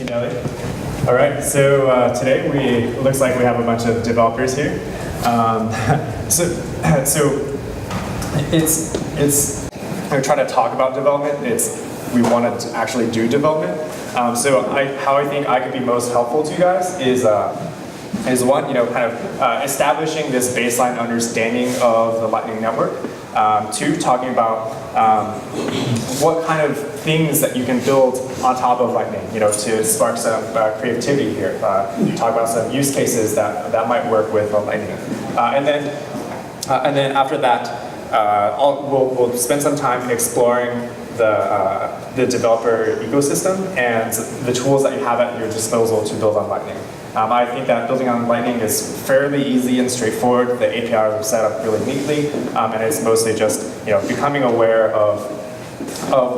you, Nelly. All right, so today it looks like we have a bunch of developers here. So it's we're trying to talk about development. We want to actually do development. So how I think I could be most helpful to you guys is one, kind of establishing this baseline understanding of the Lightning Network. Two, talking about what kind of things that you can build on top of Lightning, to spark some creativity here. Talk about some use cases that might work with Lightning. And then after that, we'll spend some time exploring the developer ecosystem and the tools that you have at your disposal to build on Lightning. I think that building on Lightning is fairly easy and straightforward. The APIs are set up really neatly, and it's mostly just becoming aware of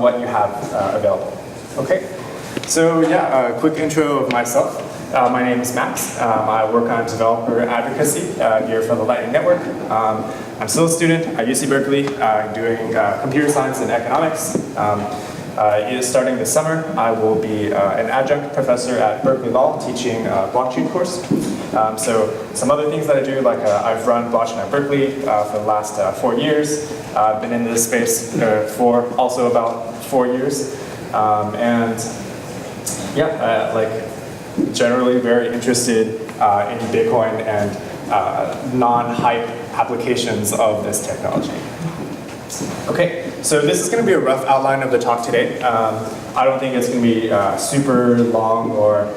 what you have available. Okay, so yeah, a quick intro of myself. My name is Max. I work on developer advocacy here for the Lightning Network. I'm still a student at UC Berkeley, doing computer science and economics. Starting this summer, I will be an adjunct professor at Berkeley Law teaching a blockchain course. So some other things that I do, like I've run blockchain at Berkeley for the last 4 years. I've been in this space for also about 4 years. And yeah, generally very interested in Bitcoin and non-hype applications of this technology. Okay, so this is going to be a rough outline of the talk today. I don't think it's going to be super long or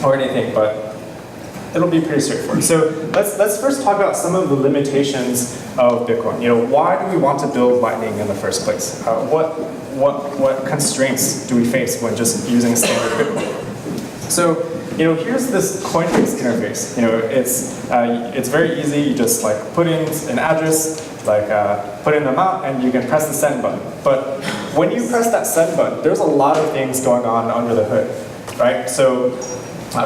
or anything, but it'll be pretty straightforward. So let's first talk about some of the limitations of Bitcoin. Why do we want to build Lightning in the first place? What constraints do we face when just using standard Bitcoin? So here's this Coinbase interface. It's very easy. You just put in an address, put in an amount, and you can press the send button. But when you press that send button, there's a lot of things going on under the hood, right? So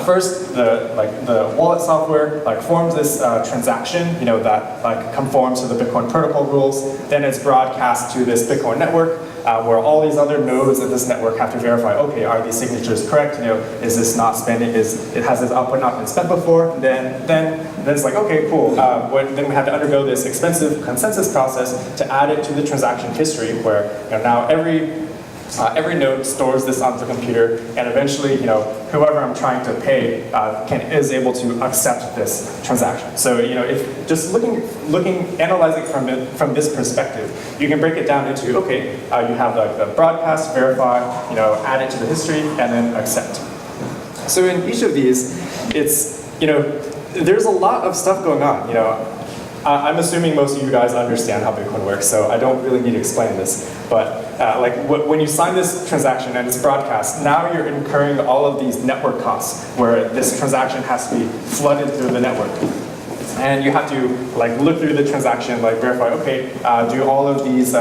first, the wallet software forms this transaction, that conforms to the Bitcoin protocol rules. Then it's broadcast to this Bitcoin network, where all these other nodes of this network have to verify, okay, are these signatures correct? Is this not spending? Has this output not been spent before? Then it's okay, cool. Then we have to undergo this expensive consensus process to add it to the transaction history, where now every node stores this on the computer, and eventually, whoever I'm trying to pay is able to accept this transaction. So, if just analyzing from this perspective, you can break it down into, okay, you have the broadcast, verify, add it to the history, and then accept. So in each of these, it's there's a lot of stuff going on. I'm assuming most of you guys understand how Bitcoin works, so I don't really need to explain this. But when you sign this transaction and it's broadcast, now you're incurring all of these network costs where this transaction has to be flooded through the network. And you have to look through the transaction, verify, okay, do all of these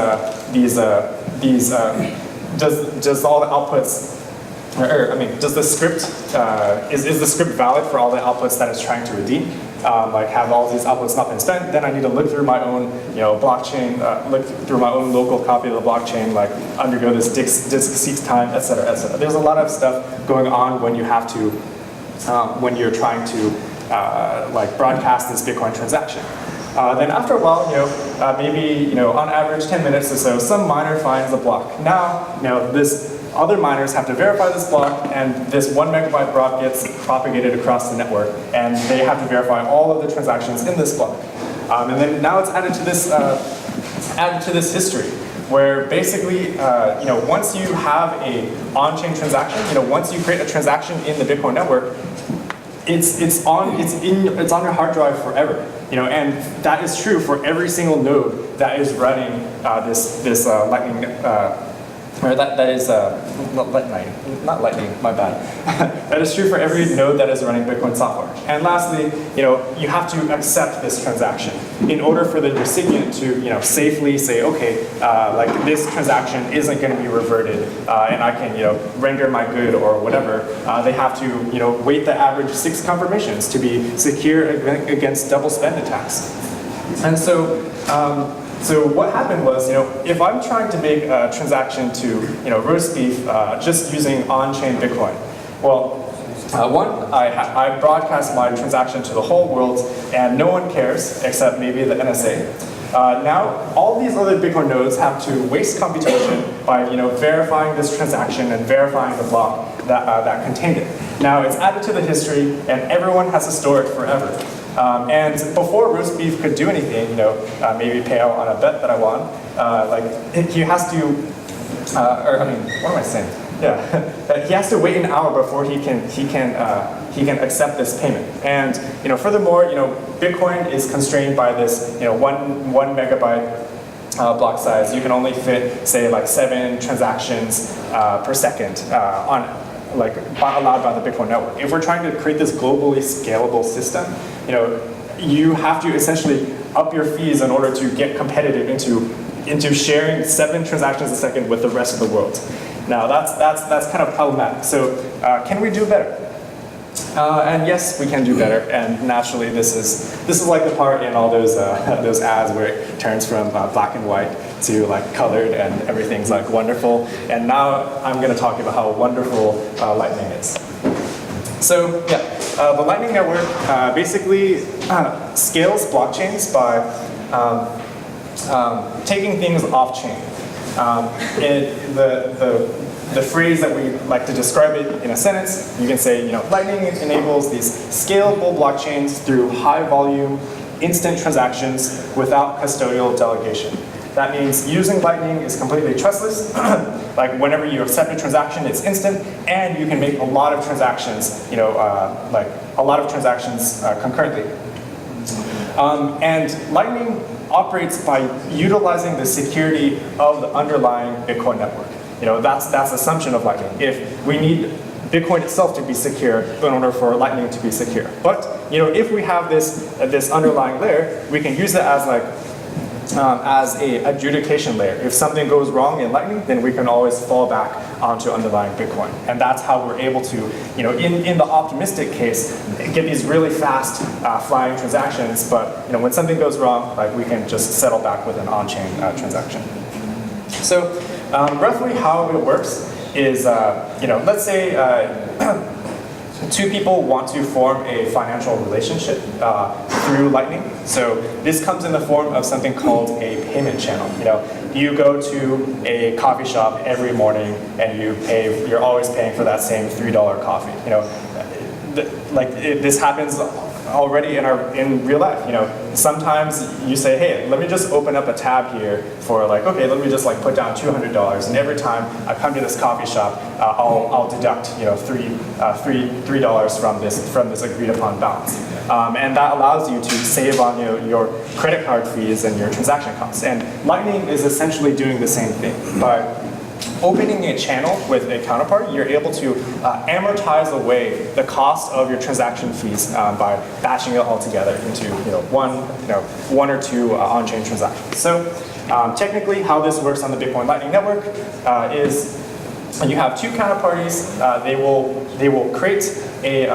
does all the outputs, does the script, is the script valid for all the outputs that it's trying to redeem? Have all these outputs not been spent? Then I need to look through my own, blockchain, look through my own local copy of the blockchain, undergo this disk seek time, et cetera, et cetera. There's a lot of stuff going on when you have to, when you're trying to, broadcast this Bitcoin transaction. Then after a while, maybe, on average 10 minutes or so, some miner finds a block. Now, this other miners have to verify this block, and this 1 megabyte block gets propagated across the network, and they have to verify all of the transactions in this block. And then now it's added to this history, where basically, once you have a on-chain transaction, once you create a transaction in the Bitcoin network, it's on your hard drive forever. And that is true for every single node that is running this Lightning. That is not Lightning, my bad. That is true for every node that is running Bitcoin software. And lastly, you have to accept this transaction in order for the recipient to, safely say, okay, this transaction isn't going to be reverted, and I can, render my good or whatever. They have to, wait the average 6 confirmations to be secure against double spend attacks. And so, So what happened was, if I'm trying to make a transaction to, roast beef just using on-chain Bitcoin, well, one, I broadcast my transaction to the whole world, and no one cares except maybe the NSA. Now, all these other Bitcoin nodes have to waste computation by verifying this transaction and verifying the block that contained it. Now, it's added to the history, and everyone has to store it forever. And before roast beef could do anything, maybe pay out on a bet that I won, he has to, what am I saying? Yeah, he has to wait an hour before he can accept this payment. And furthermore, Bitcoin is constrained by this one megabyte block size. You can only fit, say, like 7 transactions per second allowed by the Bitcoin network. If we're trying to create this globally scalable system, you have to essentially up your fees in order to get competitive into sharing 7 transactions a second with the rest of the world. Now that's kind of problematic. So can we do better? And yes, we can do better. And naturally, this is like the part in all those ads where it turns from black and white to like colored, and everything's like wonderful. And now I'm going to talk about how wonderful Lightning is. So yeah, the Lightning Network basically scales blockchains by taking things off-chain. The phrase that we like to describe it in a sentence, you can say, Lightning enables these scalable blockchains through high volume, instant transactions without custodial delegation. That means using Lightning is completely trustless. Like whenever you accept a transaction, it's instant, and you can make a lot of transactions, concurrently. And Lightning operates by utilizing the security of the underlying Bitcoin network. That's the assumption of Lightning. If we need Bitcoin itself to be secure in order for Lightning to be secure. But if we have this underlying layer, we can use it as a adjudication layer. If something goes wrong in Lightning, then we can always fall back onto underlying Bitcoin. And that's how we're able to, in the optimistic case, get these really fast flying transactions. But when something goes wrong, we can just settle back with an on-chain transaction. So roughly how it works is, let's say 2 people want to form a financial relationship through Lightning. So this comes in the form of something called a payment channel. You go to a coffee shop every morning and you're always paying for that same $3 coffee. This happens already in real life. Sometimes you say, hey, let me just open up a tab here for okay, let me just put down $200, and every time I come to this coffee shop, I'll deduct $3 from this agreed upon balance, and that allows you to save on your credit card fees and your transaction costs. And Lightning is essentially doing the same thing by opening a channel with a counterparty. You're able to amortize away the cost of your transaction fees by batching it all together into one or 2 on-chain transactions. So technically, how this works on the Bitcoin Lightning Network is you have 2 counterparties. They will create a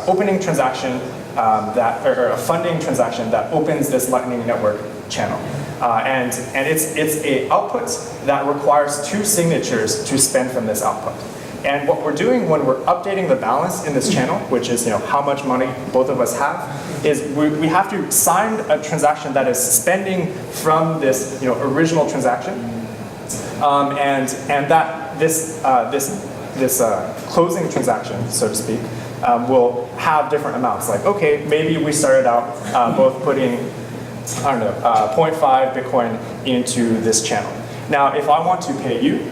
opening transaction or a funding transaction that opens this Lightning Network channel. And it's a output that requires 2 signatures to spend from this output. And what we're doing when we're updating the balance in this channel, which is how much money both of us have, is we have to sign a transaction that is spending from this original transaction, and that this closing transaction, so to speak, will have different amounts. Okay, maybe we started out both putting 0.5 Bitcoin into this channel. Now, if I want to pay you,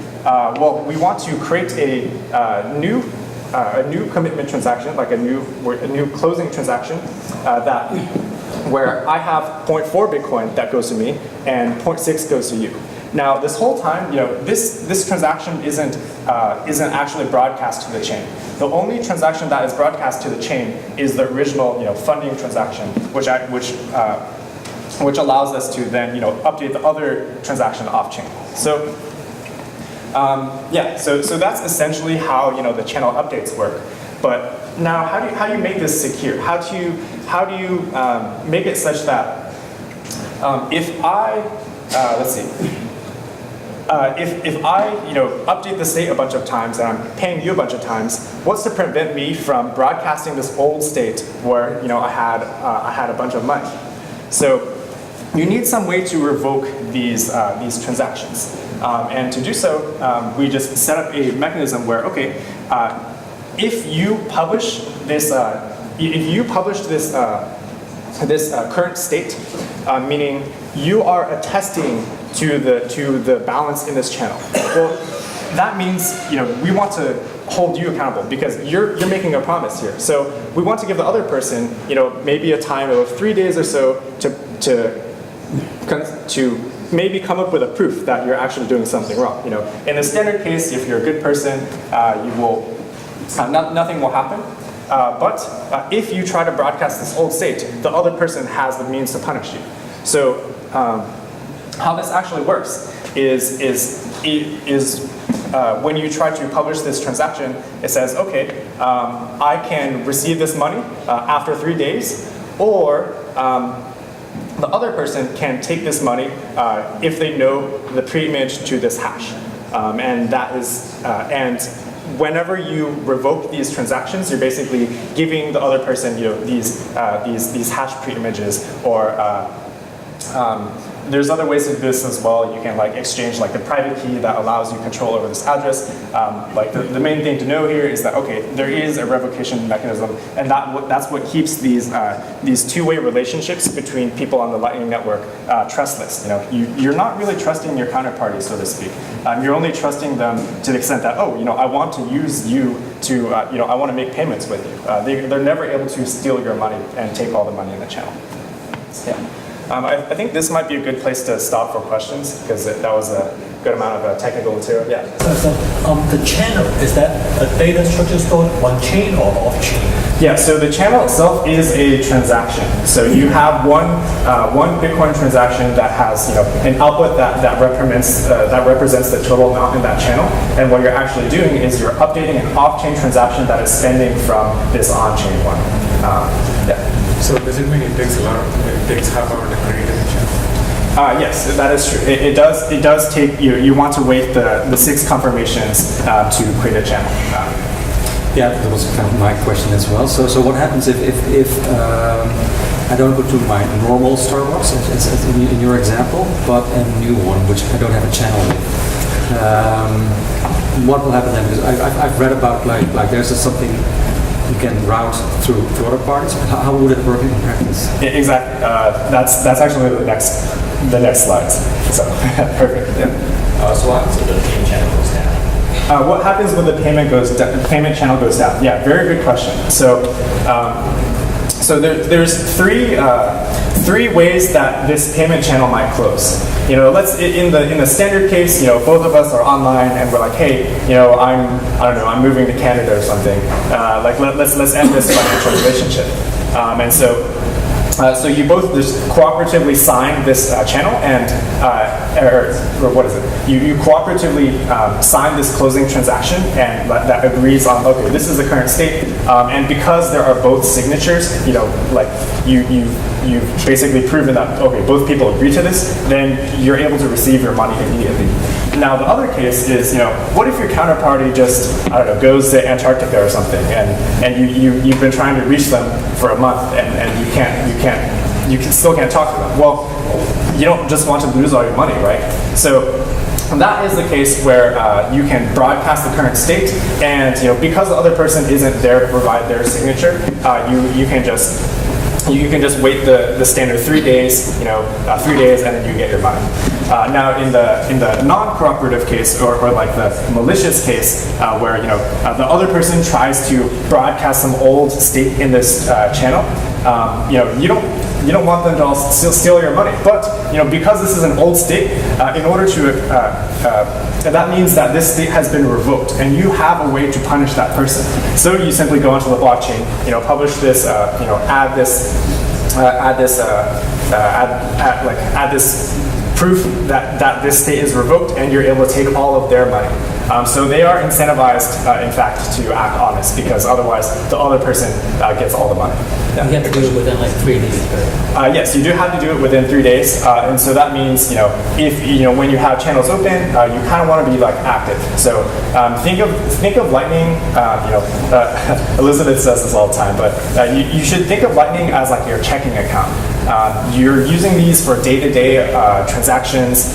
we want to create a new commitment transaction, like a new closing transaction where I have 0.4 Bitcoin that goes to me and 0.6 goes to you. Now, this whole time, this transaction isn't actually broadcast to the chain. The only transaction that is broadcast to the chain is the original, funding transaction, which allows us to then, update the other transaction off-chain. So, so that's essentially how the channel updates work. But now, how do you make this secure? How do you make it such that If I, let's see, if I update the state a bunch of times and I'm paying you a bunch of times, what's to prevent me from broadcasting this old state where I had a bunch of money? So you need some way to revoke these transactions. And to do so, we just set up a mechanism where, okay, if you publish this, this current state, meaning you are attesting to the balance in this channel. Well, that means we want to hold you accountable because you're making a promise here. So we want to give the other person maybe a time of 3 days or so to maybe come up with a proof that you're actually doing something wrong. In the standard case, if you're a good person, you will nothing will happen. But if you try to broadcast this old state, the other person has the means to punish you. So how this actually works is when you try to publish this transaction, it says, okay, I can receive this money after 3 days, or the other person can take this money if they know the pre-image to this hash, and that is and whenever you revoke these transactions, you're basically giving the other person these hash pre-images, or there's other ways to do this as well. You can exchange the private key that allows you control over this address. The main thing to know here is that, okay, there is a revocation mechanism, and that's what keeps these two-way relationships between people on the Lightning Network trustless. You're not really trusting your counterparty, so to speak. You're only trusting them to the extent that, oh, I want to use you to, I want to make payments with you. They're never able to steal your money and take all the money in the channel. Yeah. I think this might be a good place to stop for questions, because that was a good amount of technical material. Yeah. So the channel, is that a data structure stored on chain or off chain? Yeah. So the channel itself is a transaction. So you have one Bitcoin transaction that has an output that represents the total amount in that channel. And what you're actually doing is you're updating an off-chain transaction that is spending from this on-chain one. Yeah. So does it mean it takes half hour to create a channel? Yes, that is true. It does take you want to wait the 6 confirmations to create a channel. Yeah, that was kind of my question as well. So what happens if I don't go to my normal Starbucks, as in your example, but a new one which I don't have a channel with? What will happen then? Because I've read about there's something you can route through other parties. How would it work in practice? Yeah, exactly. That's actually the next slides. So perfect. Yeah. So what happens if the payment channel goes down? What happens when the payment channel goes down? Yeah, very good question. So there's three ways that this payment channel might close. Let's in the standard case, both of us are online and we're like, hey, I'm moving to Canada or something. Let's end this financial relationship. And so you both just cooperatively sign this channel, and or what is it? You cooperatively sign this closing transaction, and that agrees on, okay, this is the current state, and because there are both signatures, you've basically proven that, okay, both people agree to this, then you're able to receive your money immediately. Now the other case is, what if your counterparty just, goes to Antarctica or something, and you've been trying to reach them for a month, and you still can't talk to them. Well, you don't just want to lose all your money, right? So that is the case where you can broadcast the current state, and because the other person isn't there to provide their signature, you can just wait the standard 3 days, 3 days, and then you get your money. Now, in the non-cooperative case, or the malicious case, where the other person tries to broadcast some old state in this channel, you don't want them to all steal your money. But because this is an old state, in order to that means that this state has been revoked, and you have a way to punish that person. So you simply go onto the blockchain, publish this, add this proof that this state is revoked, and you're able to take all of their money. So they are incentivized, in fact, to act honest because otherwise the other person gets all the money. You have to do it within like 3 days, right? Yes, you do have to do it within 3 days, and so that means if when you have channels open, you kind of want to be like active. So think of Lightning. Elizabeth says this all the time, but you should think of Lightning as like your checking account. You're using these for day-to-day transactions.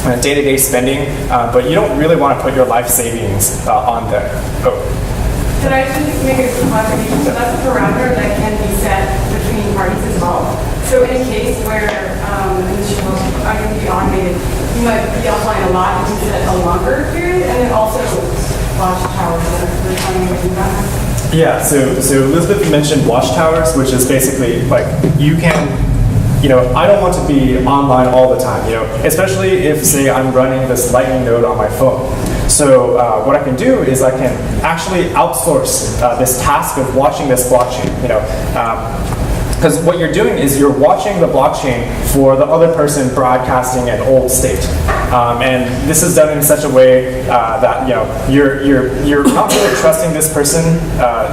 Day-to-day spending, but you don't really want to put your life savings on there. Oh. Could I just make a clarification? So that's a parameter that can be set between parties as well. So in a case where, and this should be automated, you might be offline a lot, you can set a longer period, and then also Watchtowers that we're talking about. Yeah, so Elizabeth mentioned Watchtowers, which is basically like you can, I don't want to be online all the time, especially if, say, I'm running this Lightning node on my phone. So what I can do is I can actually outsource this task of watching this blockchain, because what you're doing is you're watching the blockchain for the other person broadcasting an old state. And this is done in such a way that you're not really trusting this person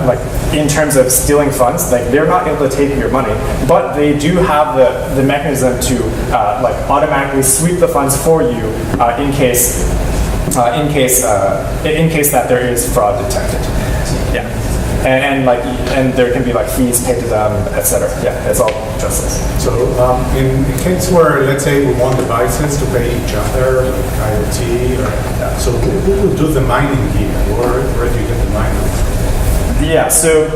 like in terms of stealing funds. Like they're not able to take your money, but they do have the mechanism to like automatically sweep the funds for you in case that there is fraud detected. Yeah. And there can be like fees paid to them, etc. Yeah, it's all justice. So in a case where, let's say, we want devices to pay each other, like IoT, so who will do the mining here? Where do you get the mining? Yeah, so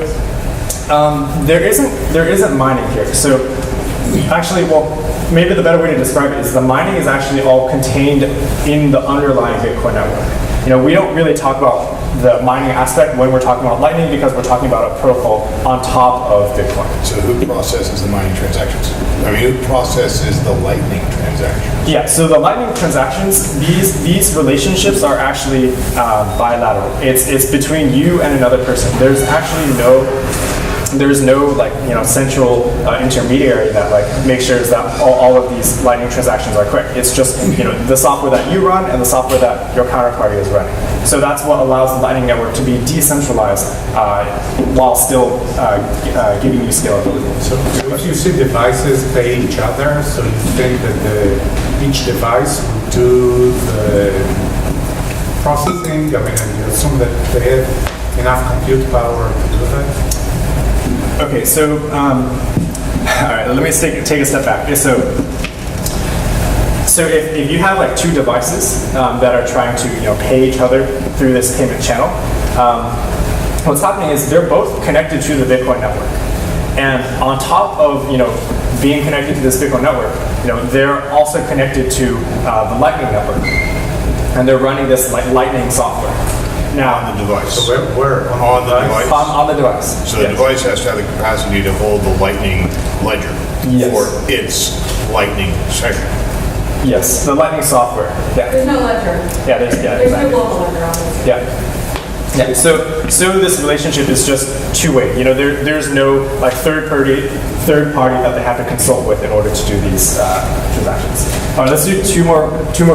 there isn't mining here. So actually, well, maybe the better way to describe it is the mining is actually all contained in the underlying Bitcoin network. We don't really talk about the mining aspect when we're talking about Lightning because we're talking about a protocol on top of Bitcoin. So who processes the mining transactions? I mean, who processes the Lightning transactions? Yeah, so the Lightning transactions, these relationships are actually bilateral. It's between you and another person. There's actually no like central intermediary that like makes sure that all of these Lightning transactions are quick. It's just the software that you run and the software that your counterparty is running. So that's what allows the Lightning network to be decentralized while still giving you scalability. So if you see devices pay each other, so you think that each device will do the processing? I mean, and you assume that they have enough compute power to do that? Okay, so all right, let me take a step back. So if you have like two devices that are trying to pay each other through this payment channel, what's happening is they're both connected to the Bitcoin network, and on top of being connected to this Bitcoin network, they're also connected to the Lightning network, and they're running this Lightning software. Now, On the device. So where? On the device. on the device. So the Yes. device has to have the capacity to hold the Lightning ledger Yes. for its Lightning session. Yes, the Lightning software. Yeah. There's no ledger. Yeah, There's no exactly. global ledger, obviously. Yeah. So this relationship is just two-way. There's no like third party that they have to consult with in order to do these transactions. All right, let's do two more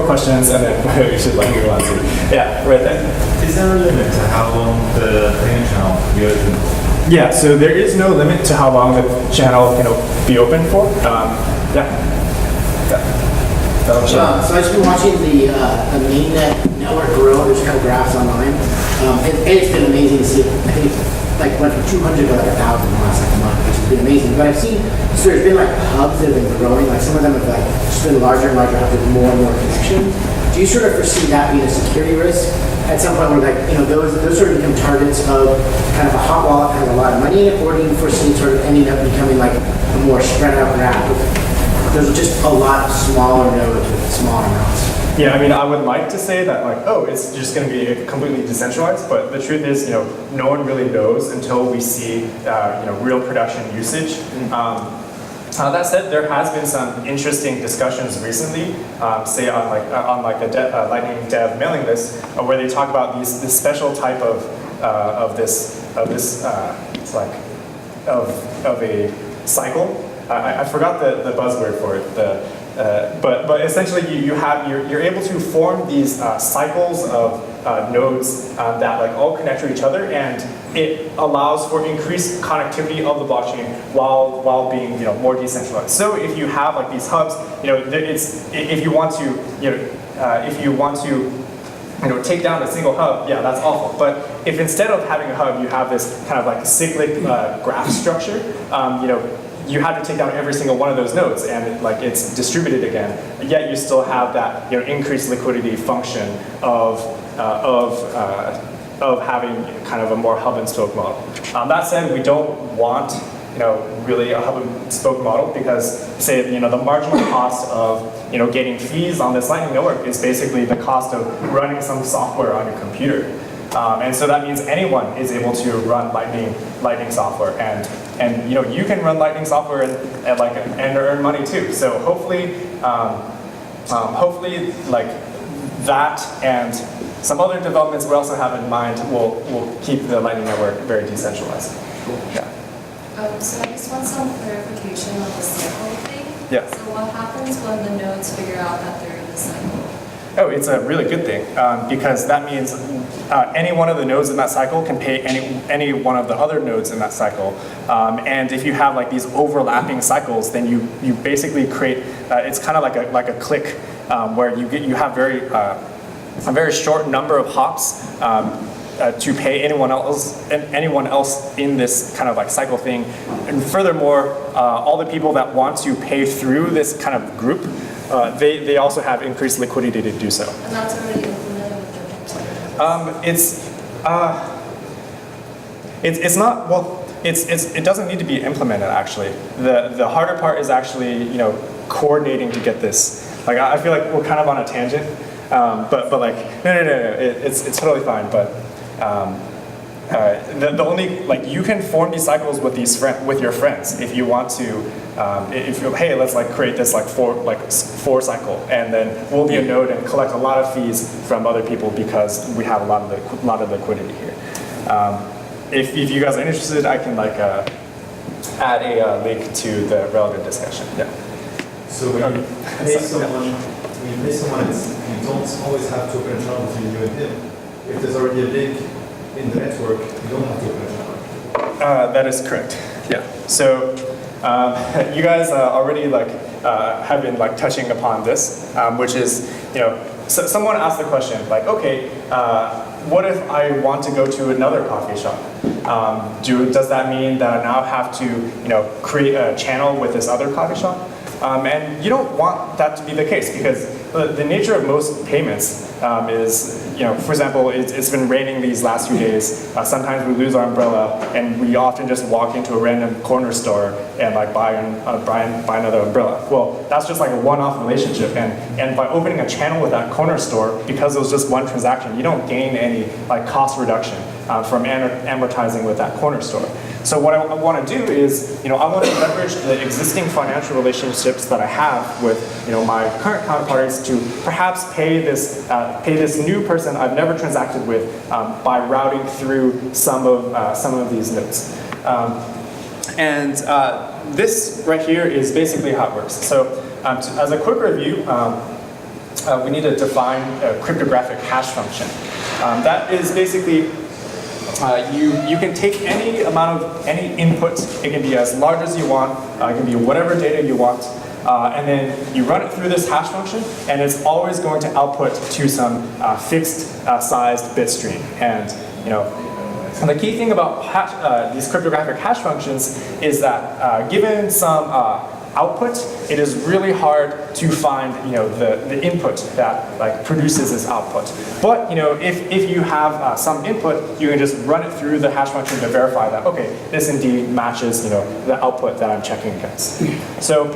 questions, and then we should move on to yeah, right there. Is there a limit to how long the payment channel can be open for? Yeah, so there is no limit to how long the channel can be open for. So I've just been watching the mainnet network grow. There's kind of graphs online. It's been amazing to see. I think it's like went from 200 to like 1,000 in the last month, which has been amazing. But I've seen, so there's been like hubs that have been growing. Like some of them have like just been larger and larger hubs with more and more connections. Do you sort of foresee that being a security risk at some point where like, those sort of become targets of kind of a hot wallet that has a lot of money in it, or do you foresee sort of ending up becoming like a more spread out graph? There's just a lot of smaller nodes with smaller amounts. Yeah, I mean, I would like to say that, like, oh, it's just going to be completely decentralized, but the truth is, no one really knows until we see, real production usage. That said, there has been some interesting discussions recently, say on the Lightning Dev mailing list, where they talk about this special type of a cycle. I forgot the buzzword for it. But essentially, you're able to form these cycles of nodes that like all connect to each other, and it allows for increased connectivity of the blockchain while being more decentralized. So if you have like these hubs, if you want to take down a single hub, yeah, that's awful. But if instead of having a hub, you have this kind of like cyclic graph structure, you have to take down every single one of those nodes, and like it's distributed again. Yet you still have that increased liquidity function of having kind of a more hub and spoke model. That said, we don't want really a hub and spoke model because, say, the marginal cost of getting fees on this Lightning network is basically the cost of running some software on your computer. And so that means anyone is able to run Lightning software, and you can run Lightning software and earn money too. So hopefully like that and some other developments we also have in mind will keep the Lightning network very decentralized. Yeah. So I just want some clarification on the cycle thing. Yeah. So what happens when the nodes figure out that they're in the cycle? Oh, it's a really good thing because that means any one of the nodes in that cycle can pay any one of the other nodes in that cycle. And if you have like these overlapping cycles, then you basically create. It's kind of like a click where you have a very short number of hops to pay anyone else in this kind of like cycle thing. And furthermore, all the people that want to pay through this kind of group, they also have increased liquidity to do so. And that's already implemented with the It's not, well, it doesn't need to be implemented actually. The harder part is actually coordinating to get this. Like I feel like we're kind of on a tangent, but like no, it's totally fine. But the only you can form these cycles with your friends if you want to. Hey, let's create this four cycle, and then we'll be a node and collect a lot of fees from other people because we have a lot of liquidity here. If you guys are interested, I can add a link to the relevant discussion. Yeah. So when you pay someone, you don't always have to open a channel between you and him. If there's already a link in the network, you don't have to open a channel. That is correct. Yeah. So you guys already have been touching upon this, which is so someone asked the question okay, what if I want to go to another coffee shop? Does that mean that I now have to create a channel with this other coffee shop? And you don't want that to be the case because the nature of most payments is, for example, it's been raining these last few days. Sometimes we lose our umbrella, and we often just walk into a random corner store and buy another umbrella. Well, that's just a one-off relationship, and by opening a channel with that corner store, because it was just one transaction, you don't gain any cost reduction from amortizing with that corner store. So what I want to do is, I want to leverage the existing financial relationships that I have with, my current counterparties to perhaps pay this new person I've never transacted with by routing through some of these nodes. This right here is basically how it works. So as a quick review, we need to define a cryptographic hash function. That is basically you can take any input. It can be as large as you want. It can be whatever data you want. And then you run it through this hash function, and it's always going to output to some fixed sized bit stream. And the key thing about these cryptographic hash functions is that given some output, it is really hard to find the input that produces this output. But if you have some input, you can just run it through the hash function to verify that this indeed matches the output that I'm checking against. So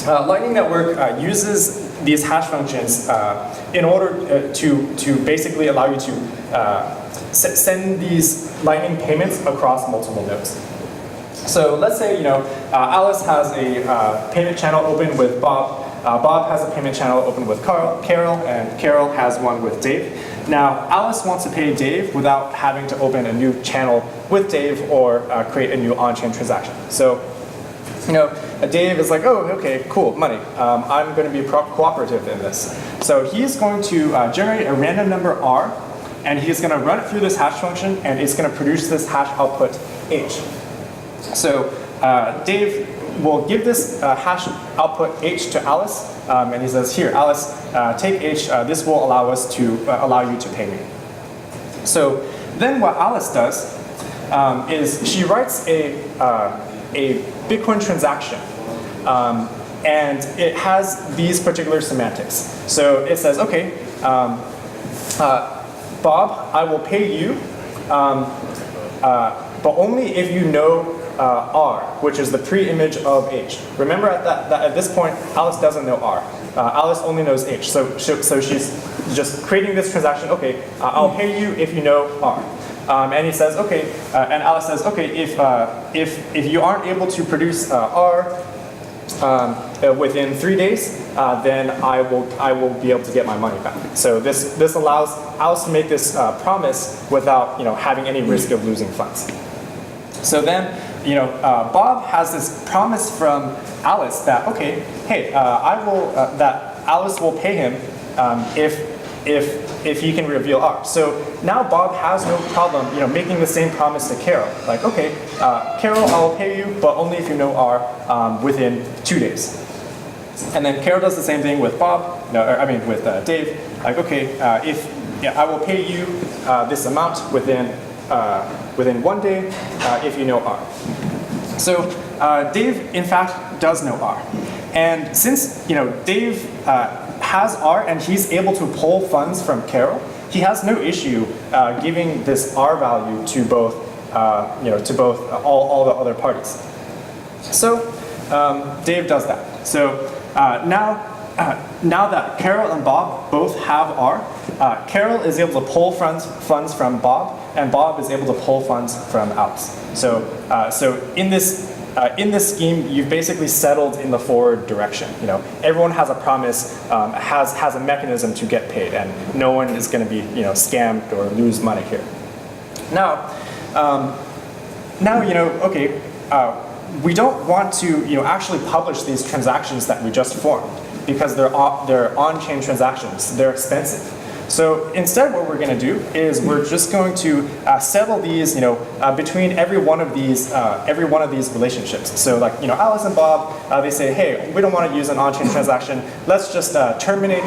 Lightning Network uses these hash functions in order to basically allow you to send these Lightning payments across multiple nodes. So let's say Alice has a payment channel open with Bob. Bob has a payment channel open with Carol, and Carol has one with Dave. Now Alice wants to pay Dave without having to open a new channel with Dave or create a new on-chain transaction. So Dave is like, oh, okay, cool, money. I'm going to be cooperative in this. So he's going to generate a random number R, and he's going to run it through this hash function, and it's going to produce this hash output H. So Dave will give this hash output H to Alice, and he says, here, Alice, take H. This will allow you to pay me. So then what Alice does is she writes a Bitcoin transaction, and it has these particular semantics. So it says, okay, Bob, I will pay you, but only if you know R, which is the pre-image of H. Remember at this point, Alice doesn't know R. Alice only knows H. So she's just creating this transaction. Okay, I'll pay you if you know R. And he says, okay, and Alice says, okay, if you aren't able to produce R within 3 days, then I will be able to get my money back. So this allows Alice to make this promise without having any risk of losing funds. So then Bob has this promise from Alice that okay, hey, that Alice will pay him if he can reveal R. So now Bob has no problem, making the same promise to Carol. Like, okay, Carol, I'll pay you, but only if you know R within 2 days. And then Carol does the same thing with with Dave. Like, okay, I will pay you this amount within 1 day if you know R. So Dave, in fact, does know R. And since Dave has R and he's able to pull funds from Carol, he has no issue giving this R value to both all the other parties. So Dave does that. So now that Carol and Bob both have R, Carol is able to pull funds from Bob, and Bob is able to pull funds from Alice. So in this scheme, you've basically settled in the forward direction. Everyone has a promise, has a mechanism to get paid, and no one is going to be scammed or lose money here. Now okay, we don't want to actually publish these transactions that we just formed because they're on-chain transactions. They're expensive. So instead, what we're going to do is we're just going to settle these, between every one of these relationships. So like, Alice and Bob, they say, hey, we don't want to use an on-chain transaction. Let's just terminate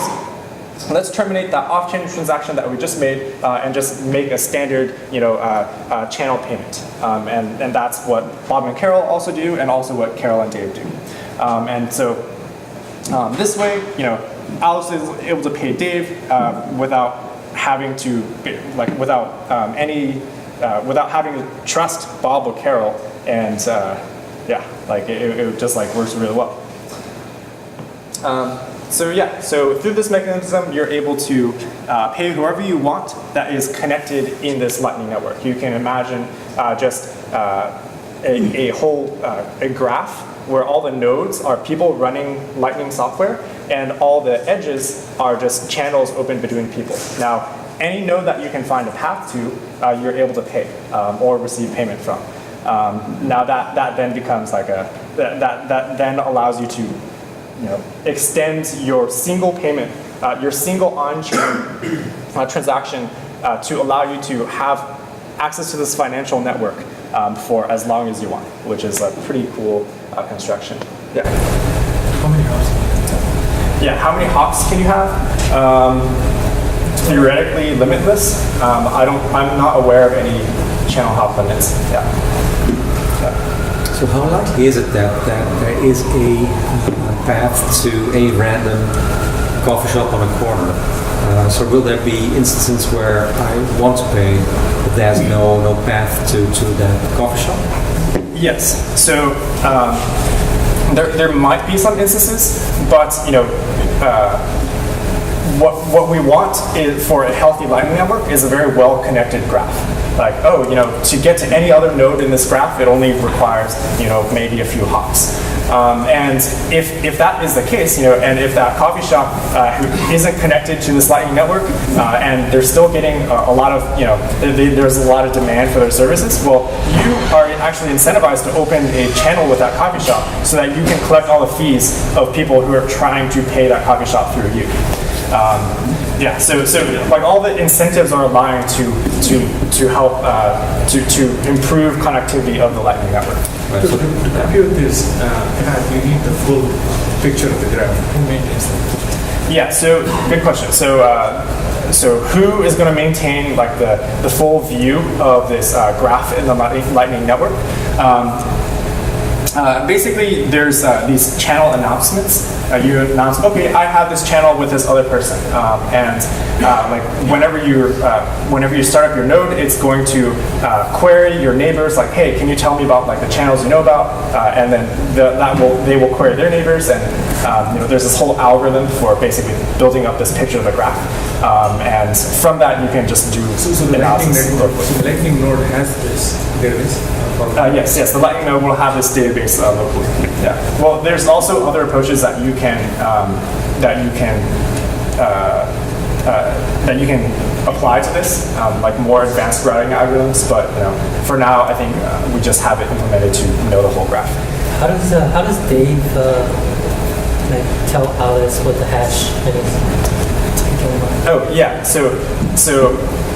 that off-chain transaction that we just made and just make a standard, channel payment. And that's what Bob and Carol also do, and also what Carol and Dave do. And so this way, Alice is able to pay Dave without having to, without having to trust Bob or Carol, and it just works really well. So through this mechanism, you're able to pay whoever you want that is connected in this Lightning network. You can imagine just a whole graph where all the nodes are people running Lightning software, and all the edges are just channels open between people. Now, any node that you can find a path to, you're able to pay or receive payment from. Now that then becomes that then allows you to extend your single payment, your single on-chain transaction to allow you to have access to this financial network for as long as you want, which is a pretty cool construction. Yeah. How many hops can you have? Yeah, how many hops can you have? Theoretically limitless. I'm not aware of any channel hop limits. Yeah. So how likely is it that there is a path to a random coffee shop on a corner? So will there be instances where I want to pay, but there's no path to that coffee shop? Yes. So there might be some instances, but what we want is, for a healthy Lightning network, is a very well-connected graph. like, oh, to get to any other node in this graph, it only requires, maybe a few hops. And if that is the case, and if that coffee shop who isn't connected to this Lightning Network, and they're still getting a lot of, there's a lot of demand for their services, well, you are actually incentivized to open a channel with that coffee shop so that you can collect all the fees of people who are trying to pay that coffee shop through you. Yeah, so like all the incentives are aligned to help to improve connectivity of the Lightning Network. To compute this graph, you need the full picture of the graph. Who maintains that? Yeah, so good question. So who is going to maintain like the full view of this graph in the Lightning Network? Basically, there's these channel announcements. You announce, okay, I have this channel with this other person, and like whenever you start up your node, it's going to query your neighbors, like, hey, can you tell me about like the channels you know about? And then they will query their neighbors, and there's this whole algorithm for basically building up this picture of the graph, and from that you can just do analysis. So the Lightning node has this database. Yes, the Lightning node will have this database locally. Yeah. Well, there's also other approaches that you can apply to this, like more advanced routing algorithms. But for now, I think we just have it implemented to know the whole graph. How does Dave like tell Alice what the hash is? Oh yeah, so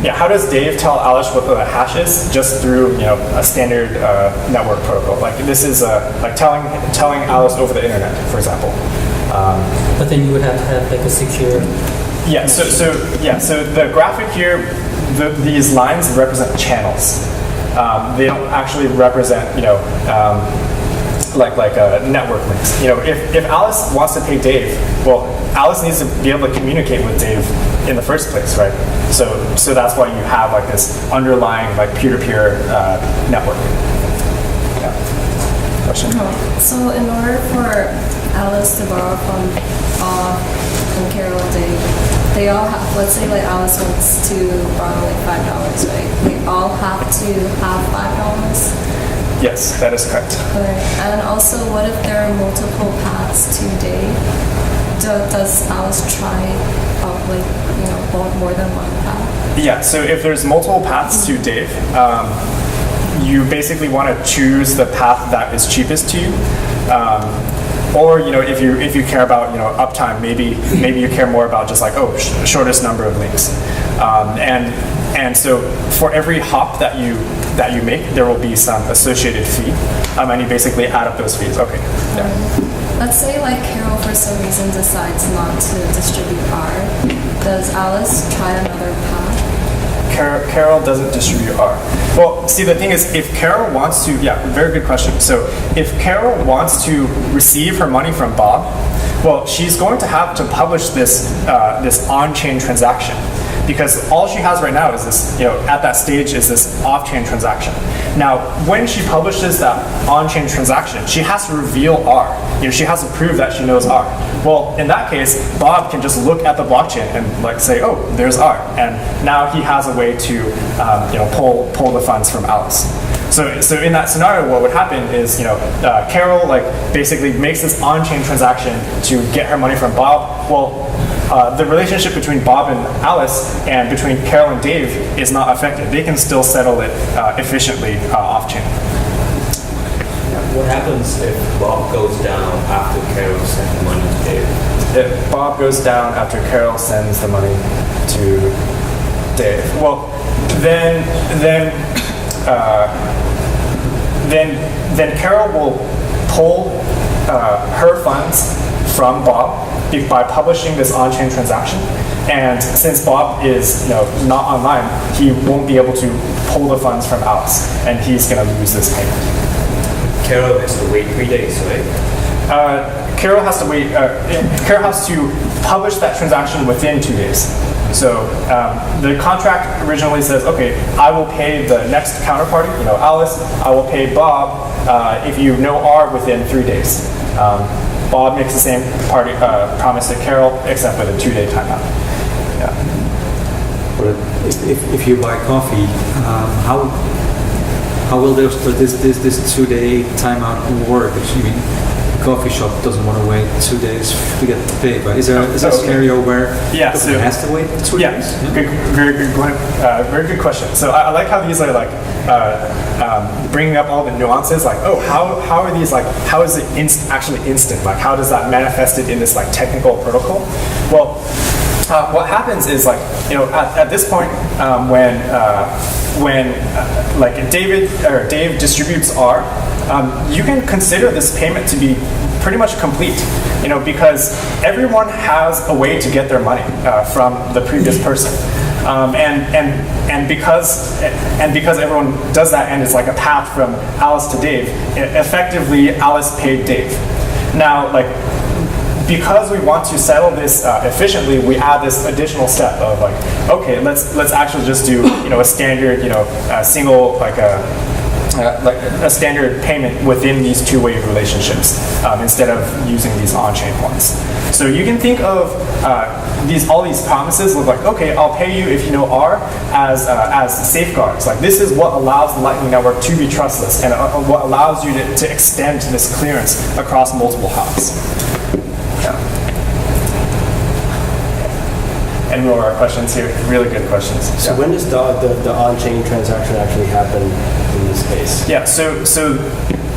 yeah, how does Dave tell Alice what the hash is? Just through a standard network protocol. Like this is like telling Alice over the internet, for example. But then you would have to have like a secure. Yeah. So the graphic here, these lines represent channels. They don't actually represent like network links. If Alice wants to pay Dave, well, Alice needs to be able to communicate with Dave in the first place, right? So that's why you have like this underlying like peer-to-peer network. Yeah. Question? So in order for Alice to borrow from Bob and Carol and Dave, they all have, let's say like Alice wants to borrow like $5, right? They all have to have $5? Yes, that is correct. Okay. And also, what if there are multiple paths to Dave? Does Alice try more than one path? Yeah, so if there's multiple paths to Dave, you basically want to choose the path that is cheapest to you. Or if you care about uptime, maybe you care more about just like shortest number of links. And so for every hop that you make, there will be some associated fee, and you basically add up those fees. Okay. Yeah. Let's say like Carol for some reason decides not to distribute R. Does Alice try another path? Carol doesn't distribute R. Well, see, the thing is, if Carol wants to, very good question. So if Carol wants to receive her money from Bob, well, she's going to have to publish this on-chain transaction. Because all she has right now is this, at that stage is this off-chain transaction. Now, when she publishes that on-chain transaction, she has to reveal R. She has to prove that she knows R. Well, in that case, Bob can just look at the blockchain and like say, oh, there's R. And now he has a way to, pull the funds from Alice. So in that scenario, what would happen is, Carol basically makes this on-chain transaction to get her money from Bob. Well, the relationship between Bob and Alice and between Carol and Dave is not affected. They can still settle it efficiently off-chain. What happens if Bob goes down after Carol sends the money to Dave? If Bob goes down after Carol sends the money to Dave, well, then Carol will pull her funds from Bob by publishing this on-chain transaction. And since Bob is not online, he won't be able to pull the funds from Alice, and he's going to lose this payment. Carol has to wait 3 days, right? Carol has to wait. Carol has to publish that transaction within 2 days. So the contract originally says, okay, I will pay the next counterparty, Alice. I will pay Bob if you know R within 3 days. Bob makes the same promise to Carol, except with a 2-day timeout. Yeah. For but if you buy coffee, how will this 2-day timeout work? I mean, the coffee shop doesn't want to wait 2 days to get paid, right? Is there a scenario where it has to wait 2 days? Very good question. So I like how these are like bringing up all the nuances. Like, oh, how are these like? How is it actually instant? Like, how does that manifest it in this like technical protocol? Well, what happens is like, you know, at this point when like Dave distributes R, you can consider this payment to be pretty much complete, you know, because everyone has a way to get their money from the previous person, and because everyone does that, and it's like a path from Alice to Dave. Effectively, Alice paid Dave. Now, like, because we want to settle this efficiently, we add this additional step of like, okay, let's actually just do, you know, a standard, you know, single like a standard payment within these two-way relationships instead of using these on-chain ones. So you can think of all these promises of like, okay, I'll pay you if you know R as safeguards. Like, this is what allows the Lightning Network to be trustless, and what allows you to extend this clearance across multiple hubs. Any more questions here? Really good questions. So when does the on-chain transaction actually happen in this case? Yeah, so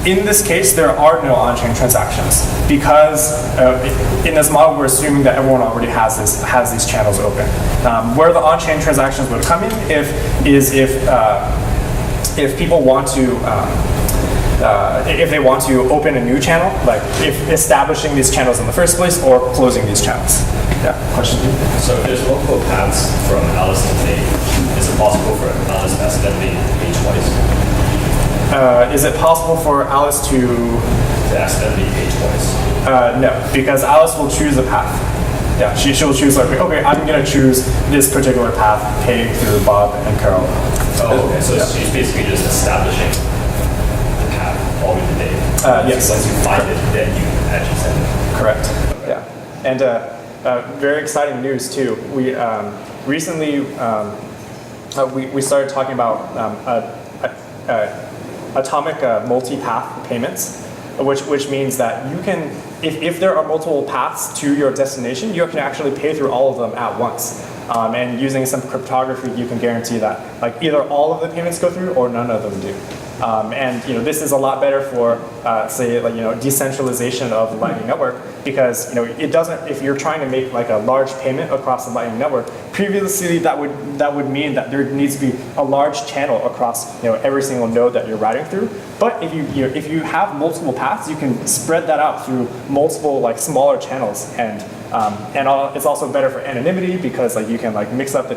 in this case, there are no on-chain transactions because in this model, we're assuming that everyone already has these channels open. Where the on-chain transactions would come in if people want to if they want to open a new channel, like if establishing these channels in the first place or closing these channels. Yeah, question? So if there's multiple paths from Alice to Dave, is it possible for Alice to accidentally pay twice? Is it possible for Alice to accidentally pay twice? No, because Alice will choose a path. Yeah, she'll choose like, okay, I'm gonna choose this particular path, paid through Bob and Carol. Oh, okay, so she's basically just establishing the path all the way to Dave. Yes. So once you find it, then you actually send it. Correct. Yeah, and very exciting news too. We recently we started talking about atomic multi-path payments, which means that you can, if there are multiple paths to your destination, you can actually pay through all of them at once. And using some cryptography, you can guarantee that like either all of the payments go through or none of them do. And you know, this is a lot better for say like, you know, decentralization of the Lightning Network, because you know, it doesn't, if you're trying to make like a large payment across the Lightning Network, previously that would mean that there needs to be a large channel across, you know, every single node that you're routing through. But if you have multiple paths, you can spread that out through multiple like smaller channels, and it's also better for anonymity because like you can like mix up the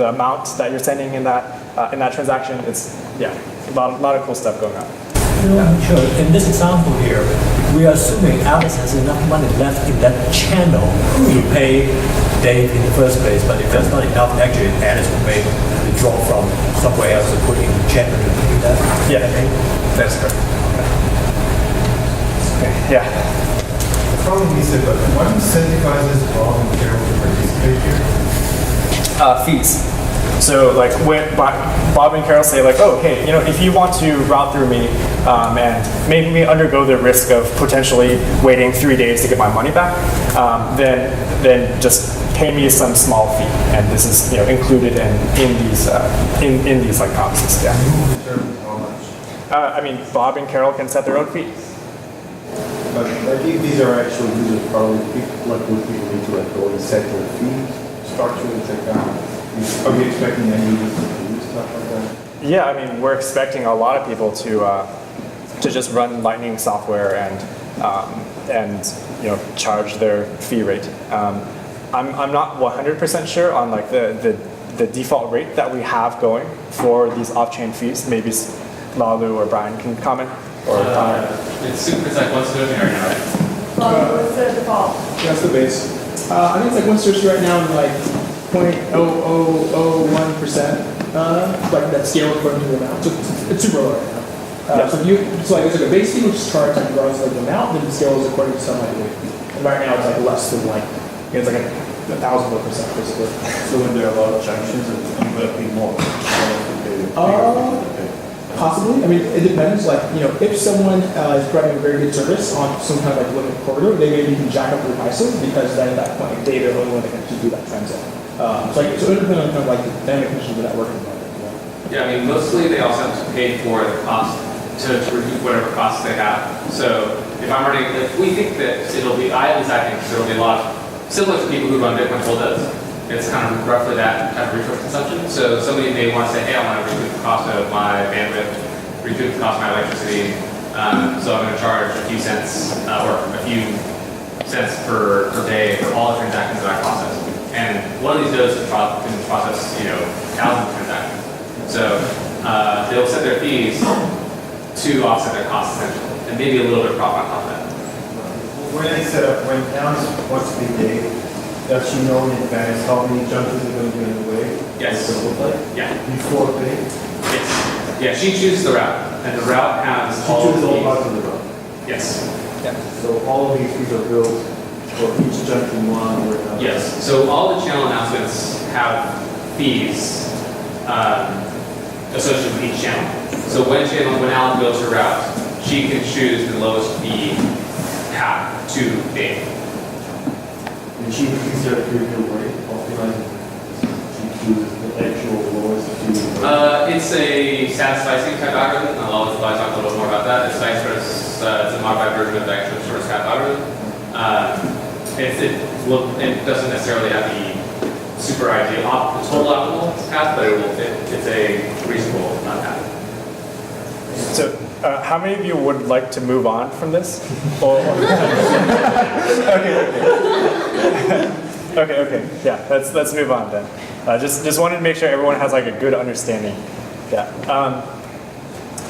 amount that you're sending in that transaction. It's a lot of cool stuff going on. Sure. In this example here, we are assuming Alice has enough money left in that channel to pay Dave in the first place, but if there's not enough, actually Alice will make a withdraw from somewhere else and put in the channel to do that. Yeah, that's correct. Okay. Yeah. Probably easy, but what incentivizes Bob and Carol to participate here? Fees. So like when Bob and Carol say like, oh, hey, you know, if you want to route through me and make me undergo the risk of potentially waiting 3 days to get my money back, then just pay me some small fee, and this is, you know, included in these like promises. Yeah. Who determines how much? I mean, Bob and Carol can set their own fee. But I think these are actual users, probably like what people need to like go and set their fee structure and things like that. Are we expecting any users to do stuff like that? Yeah, I mean, we're expecting a lot of people to just run Lightning software and you know, charge their fee rate. I'm not 100% sure on like the default rate that we have going for these off-chain fees. Maybe Lalu or Brian can comment. Or it's like 130 right now, right? What's the default? That's the base. I think it's like 130 right now, and like 0.0001%. Like that scale according to the amount. So it's super low right now. So it's like a base fee which is charged and runs like the amount, then the scale is according to some like weight. And right now it's like less than like it's like 1,000% basically. So when there are a lot of junctions, I'm going to pay more. Possibly. I mean, it depends. Like, if someone is providing a very good service on some kind of like limit corridor, they maybe can jack up their prices because then at that point, they're the only one that can actually do that transit. So it depends on kind of like the dynamic conditions of that working environment. Yeah, I mean, mostly they also have to pay for the cost to recoup whatever costs they have. So if I'm running, if we think that it'll be, I think it'll be a lot similar to people who run Bitcoin full does. It's kind of roughly that type of resource consumption. So somebody may want to say, hey, I want to recoup the cost of my bandwidth, recoup the cost of my electricity. So I'm going to charge a few cents or a few cents per day for all the transactions that I process. And one of these nodes can process, thousands of transactions. So they'll set their fees to offset their costs essentially, and maybe a little bit of profit on top of that. When they set up, when Alice wants to be big, does she know in advance how many junctions are going to be in the way? Yes. What it look like? Yeah. Before big? Yes. Yeah, she chooses the route, and the route has She all chooses all the parts of the road. Yes. Yeah. So all of these fees are built for each junction one or another. Yes. So all the channel announcements have fees associated with each channel. So when Alan builds her route, she can choose the lowest fee path to Dave. And she increases her trivial rate, optimizing. She chooses the actual lowest fee. It's a status slicing type algorithm. I'll probably talk a little bit more about that. It's it's a modified version of the actual short scap algorithm. It doesn't necessarily have the super ideal, total optimal path, but it's a reasonable path. So, how many of you would like to move on from this? Okay. Yeah, let's move on then. Just wanted to make sure everyone has like a good understanding. Yeah.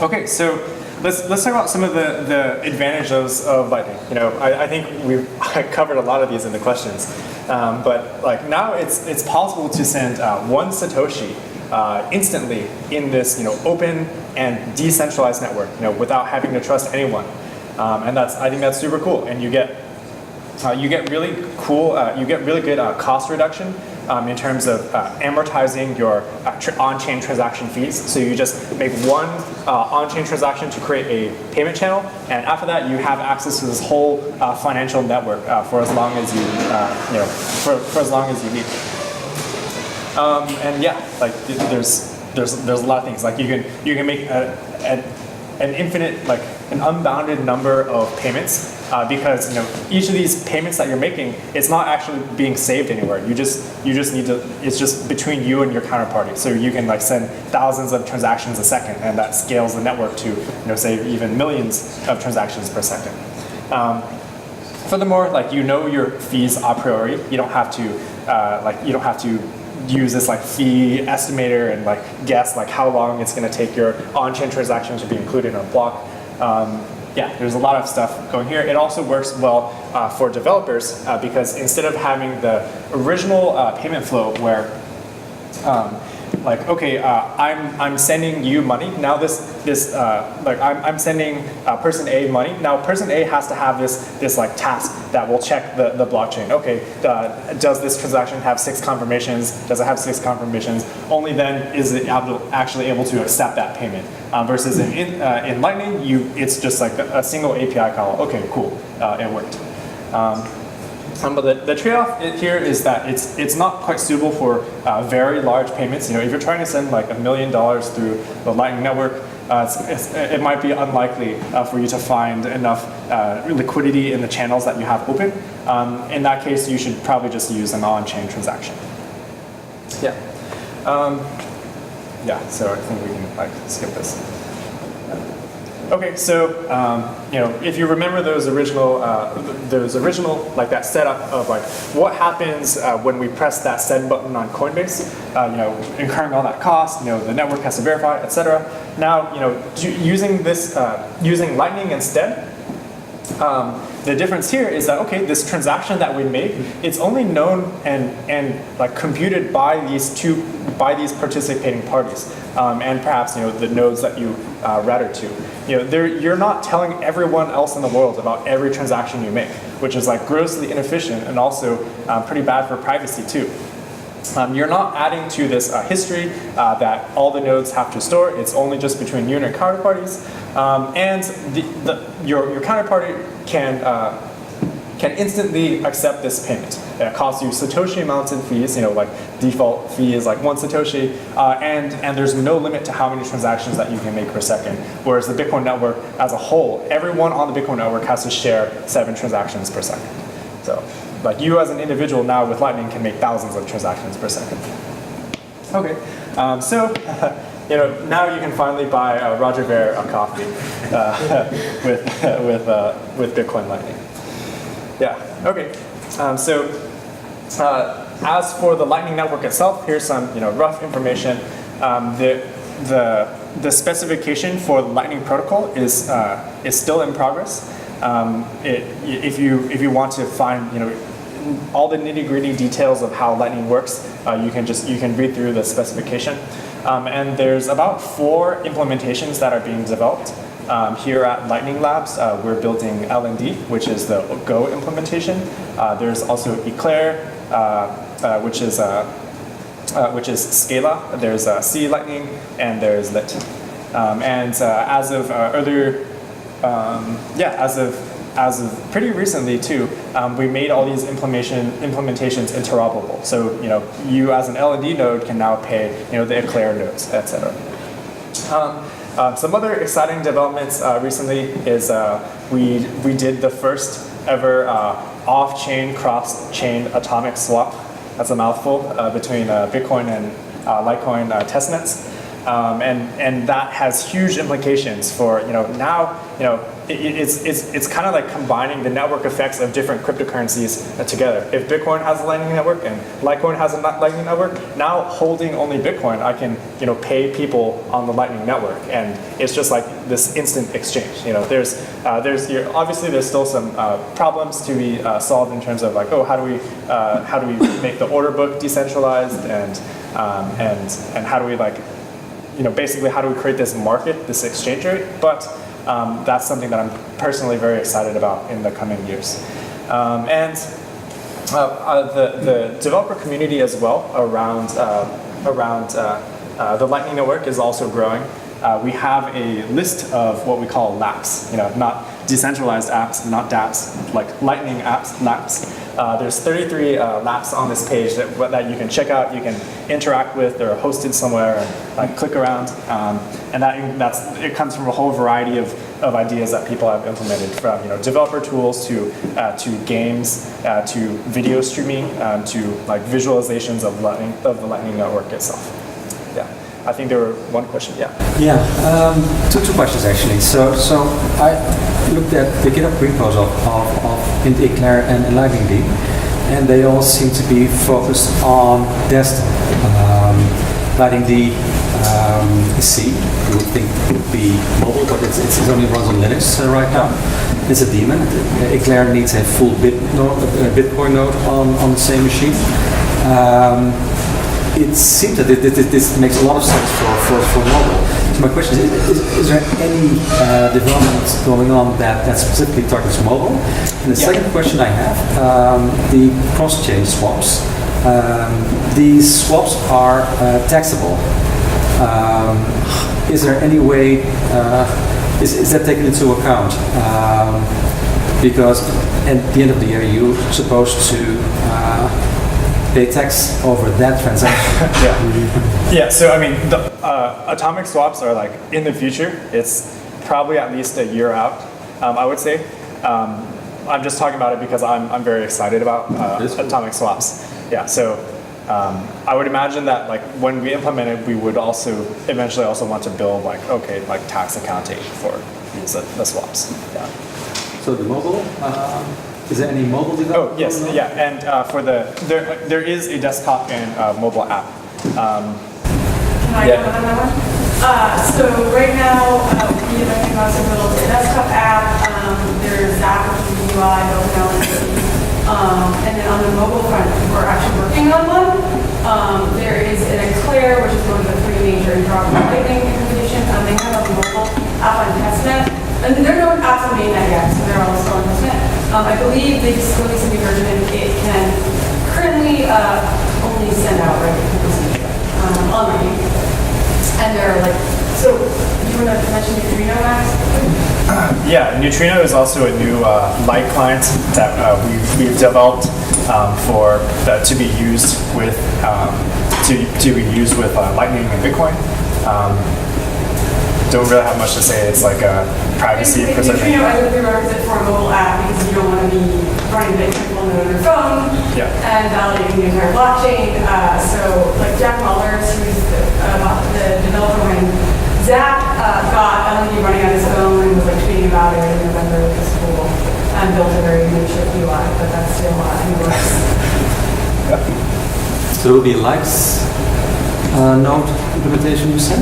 Okay, so let's talk about some of the advantages of Lightning. I think we've covered a lot of these in the questions, but like now it's possible to send 1 Satoshi instantly in this really and decentralized network, without having to trust anyone, and I think that's super cool. And you get really cool, you get really good cost reduction in terms of amortizing your on-chain transaction fees. So you just make one on-chain transaction to create a payment channel, and after that you have access to this whole financial network for as long as you for as long as you need. And yeah, like there's a lot of things. Like you can make an infinite, like an unbounded number of payments because each of these payments that you're making, it's not actually being saved anywhere. You just need to. It's just between you and your counterparty. So you can like send thousands of transactions a second, and that scales the network to say even millions of transactions per second. Furthermore, like your fees a priori. You don't have to use this like fee estimator and like guess like how long it's going to take your on-chain transaction to be included in a block. Yeah, there's a lot of stuff going here. It also works well for developers because instead of having the original payment flow where I'm sending you money. Now I'm sending person A money. Now person A has to have this like task that will check the blockchain. Okay, does this transaction have 6 confirmations? Does it have 6 confirmations? Only then is it actually able to accept that payment. Versus in Lightning, it's just like a single API call. Okay, cool, it worked. But the trade-off here is that it's not quite suitable for very large payments. If you're trying to send like $1 million through the Lightning network, it might be unlikely for you to find enough liquidity in the channels that you have open. In that case, you should probably just use an on-chain transaction. Yeah. Yeah. So I think we can skip this. Okay, so if you remember those original like that setup of like what happens when we press that send button on Coinbase, incurring all that cost, the network has to verify, etc. Now, using Lightning instead, The difference here is that, okay, this transaction that we make, it's only known and like computed by these participating parties, and perhaps the nodes that you router to. You're not telling everyone else in the world about every transaction you make, which is like grossly inefficient and also pretty bad for privacy too. You're not adding to this history that all the nodes have to store. It's only just between you and your counterparties. And your counterparty can instantly accept this payment. It costs you Satoshi amounts in fees, like default fee is like 1 Satoshi, and there's no limit to how many transactions that you can make per second. Whereas the Bitcoin network as a whole, everyone on the Bitcoin network has to share 7 transactions per second. So, like you as an individual now with Lightning can make thousands of transactions per second. Okay, so now you can finally buy Roger Ver a coffee with Bitcoin Lightning. Yeah. Okay. As for the Lightning network itself, here's some rough information. The specification for the Lightning protocol is still in progress. If you want to find all the nitty-gritty details of how Lightning works, you can read through the specification. And there's about 4 implementations that are being developed. Here at Lightning Labs, we're building LND, which is the Go implementation. There's also Eclair, which is Scala. There's C Lightning, and there's Lit. As of as of pretty recently too, we made all these implementations interoperable. So you as an LND node can now pay the Eclair nodes, etc. Some other exciting developments recently is we did the first ever off-chain cross-chain atomic swap. That's a mouthful between Bitcoin and Litecoin testnets. And that has huge implications for now it's kind of like combining the network effects of different cryptocurrencies together. If Bitcoin has a Lightning network and Litecoin has a Lightning network, now holding only Bitcoin, I can pay people on the Lightning network, and it's just like this instant exchange. Obviously there's still some problems to be solved in terms of like, how do we make the order book decentralized, and how do we basically how do we create this market, this exchange rate? But that's something that I'm personally very excited about in the coming years. The developer community as well around the Lightning network is also growing. We have a list of what we call laps, not decentralized apps, not dApps, like Lightning apps, laps. There's 33 laps on this page that you can check out, you can interact with. They're hosted somewhere and click around. And it comes from a whole variety of ideas that people have implemented, from developer tools to games, to video streaming, to visualizations of the Lightning network itself. Yeah. I think there were one question. Yeah. Yeah. Two questions actually. So I looked at the GitHub repos of Eclair and Lightning D, and they all seem to be focused on desktop. Lightning D is C. You would think it would be mobile, but it only runs on Linux right now. It's a Daemon. Eclair needs a full Bitcoin node on the same machine. It seems that this makes a lot of sense for mobile. So my question is there any development going on that specifically targets mobile? And the second question I have, the cross-chain swaps. These swaps are taxable. Is there any way, is that taken into account? Because at the end of the year you're supposed to pay tax over that transaction. Yeah. So I mean, the atomic swaps are in the future. It's probably at least a year out, I would say. I'm just talking about it because I'm very excited about atomic swaps. Yeah. So I would imagine that when we implement it, we would also eventually also want to build tax accounting for the swaps. Yeah. So the mobile. Is there any mobile development? Oh yes, yeah, and there is a desktop and mobile app. Can I comment on that one? So right now we also built a desktop app. There's Zap, which is the UI, OpenLNC. And then on the mobile front, we're actually working on one. There is an Eclair, which is one of the three major interoperable Lightning implementations. They have a mobile app on testnet. And there are no apps on mainnet yet, so they're all still on testnet. I believe they just released a new version and it can currently only send out online. And they're like, so you want to mention Neutrino, Max? Yeah, Neutrino is also a new light client that we've developed to be used with Lightning and Bitcoin. Don't really have much to say. It's like a privacy preserving. Neutrino as a prerequisite for a mobile app because you don't want to be running Bitcoin on your phone and validating the entire blockchain. So like Jack Mullers, who's the developer when Zap got LND running on his own and was like tweeting about it in November, which was cool, and built a very makeshift UI, but that's still in the works. So there will be a lights node implementation you said?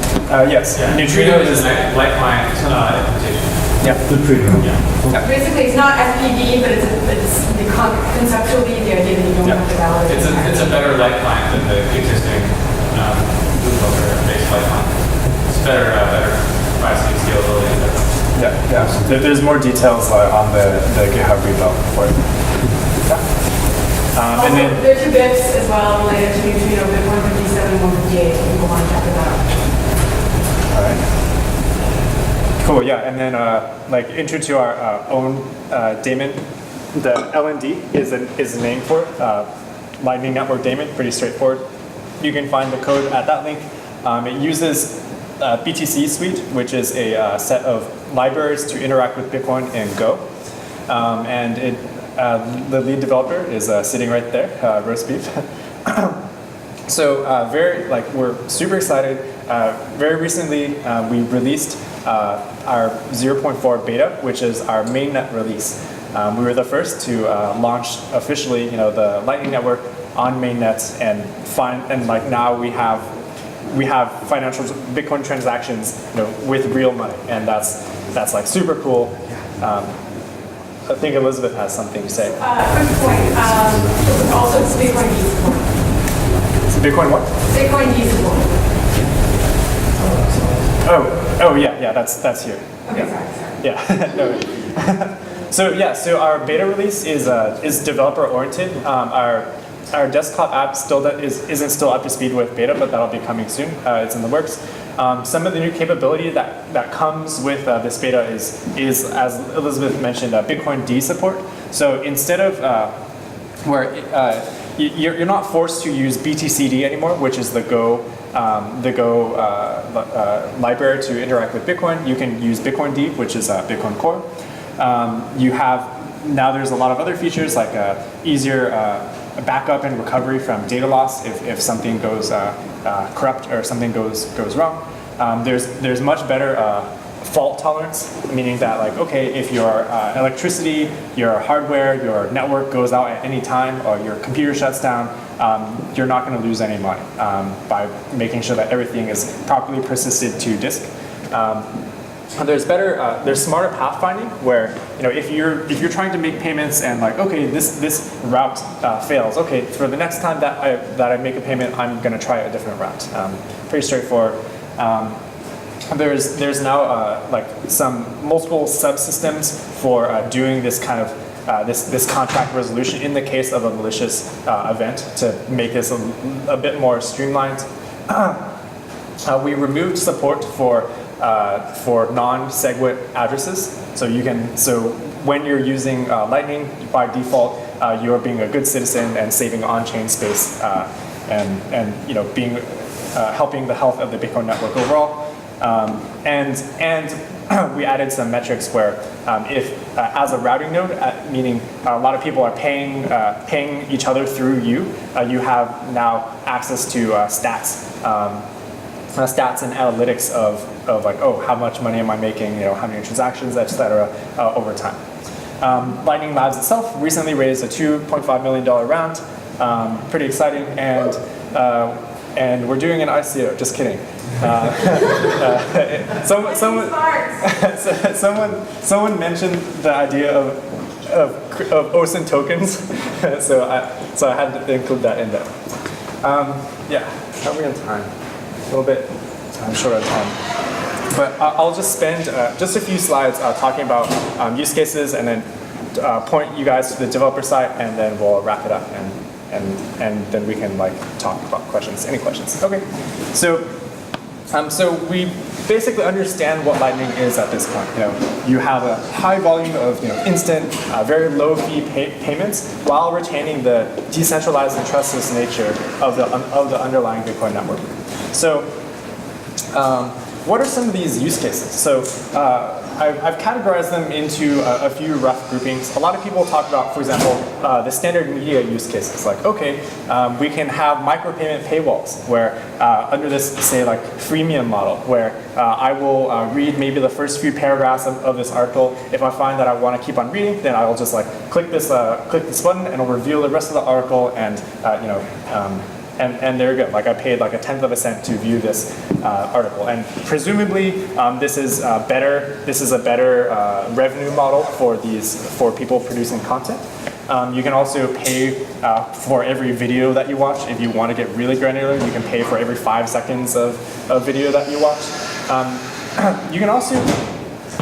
Yes. Yeah. Neutrino is a light client implementation. Yeah. Neutrino. Yeah. Basically, it's not FPV, but it's conceptually the idea that you don't have to validate. It's a better light client than the existing bootloader-based light client. It's better privacy, scalability. Yeah. So there's more details on the GitHub repo for it. Also, and then there are 2 bits as well related to Neutrino, bit 157 and 158, if people want to check it out. All right. Cool, yeah, and then like intro to our own Daemon, the LND is a name for it, Lightning Network Daemon, pretty straightforward. You can find the code at that link. It uses BTC Suite, which is a set of libraries to interact with Bitcoin in Go. And the lead developer is sitting right there, roast beef. So we're super excited. Very recently, we released our 0.4 beta, which is our mainnet release. We were the first to launch officially, the Lightning Network on mainnets, and now we have financial Bitcoin transactions, with real money, and that's like super cool. I think Elizabeth has something to say. Quick point. Also, it's Bitcoin D support. It's Bitcoin what? Bitcoin D support. Oh yeah, that's here. Okay, sorry. Yeah. No. So our beta release is developer oriented. Our desktop app isn't still up to speed with beta, but that'll be coming soon. It's in the works. Some of the new capability that comes with this beta is, as Elizabeth mentioned, Bitcoin D support. So instead of where you're not forced to use BTCD anymore, which is the Go library to interact with Bitcoin, you can use Bitcoin D, which is Bitcoin Core. Now there's a lot of other features like easier backup and recovery from data loss if something goes corrupt or something goes wrong. There's much better fault tolerance, meaning that if your electricity, your hardware, your network goes out at any time or your computer shuts down, you're not going to lose any money by making sure that everything is properly persisted to disk. There's smarter pathfinding where if you're trying to make payments and this route fails, okay, for the next time that I make a payment, I'm going to try a different route. Pretty straightforward. There's now some multiple subsystems for doing this kind of this contract resolution in the case of a malicious event to make this a bit more streamlined. We removed support for non-SegWit addresses. So when you're using Lightning, by default, you're being a good citizen and saving on-chain space and being helping the health of the Bitcoin network overall. And we added some metrics where if as a routing node, meaning a lot of people are paying each other through you have now access to stats and analytics of how much money am I making, how many transactions, etc. Over time. Lightning Labs itself recently raised a $2.5 million round, pretty exciting, and and we're doing an ICO. Just kidding. Someone mentioned the idea of OSINT tokens, so I had to include that in there. Yeah, how are we on time? A little bit. I'm short on time, but I'll just spend just a few slides talking about use cases, and then point you guys to the developer site, and then we'll wrap it up, and then we can like talk about questions. Any questions? Okay. So we basically understand what Lightning is at this point. You have a high volume of instant, very low fee payments while retaining the decentralized and trustless nature of the underlying Bitcoin network. So what are some of these use cases? So I've categorized them into a few rough groupings. A lot of people talk about, for example, the standard media use cases. Like, okay, we can have micropayment paywalls where under this, say, like freemium model, where I will read maybe the first few paragraphs of this article. If I find that I want to keep on reading, then I will just like click this button, and it'll reveal the rest of the article, and and there you go. Like I paid like 1/10 of a cent to view this article, and presumably this is better. This is a better revenue model for people producing content. You can also pay for every video that you watch. If you want to get really granular, you can pay for every 5 seconds of video that you watch. You can also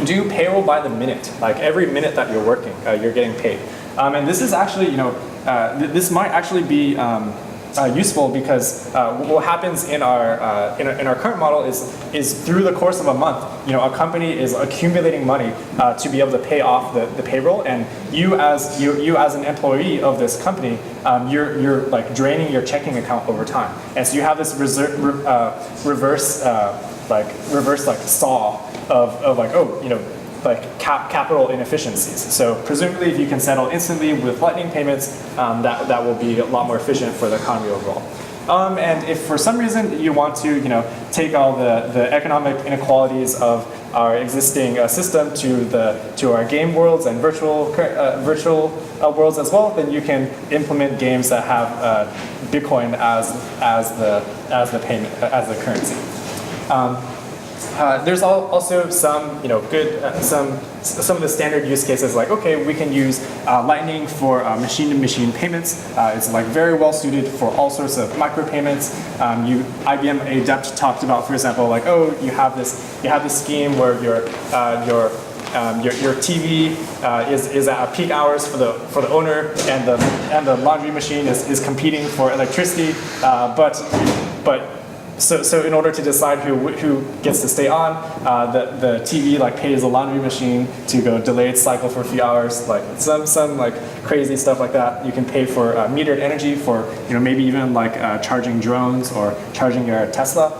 do payroll by the minute. Like every minute that you're working, you're getting paid. And this is actually, this might actually be useful because what happens in our current model is through the course of a month, a company is accumulating money to be able to pay off the payroll, and you as an employee of this company, you're like draining your checking account over time, and so you have this reverse saw of like, oh, like capital inefficiencies. So presumably if you can settle instantly with Lightning payments, that will be a lot more efficient for the economy overall. And if for some reason you want to take all the economic inequalities of our existing system to our game worlds and virtual worlds as well, then you can implement games that have Bitcoin as the payment, as the currency. There's also some, some of the standard use cases, like, okay, we can use Lightning for machine-to-machine payments. It's like very well suited for all sorts of micropayments. IBM Adept talked about, for example, like, oh, you have this scheme where your TV is at peak hours for the owner, and the laundry machine is competing for electricity, So in order to decide who gets to stay on, the TV like pays the laundry machine to go delay its cycle for a few hours, like some like crazy stuff like that. You can pay for metered energy for maybe even like charging drones or charging your Tesla.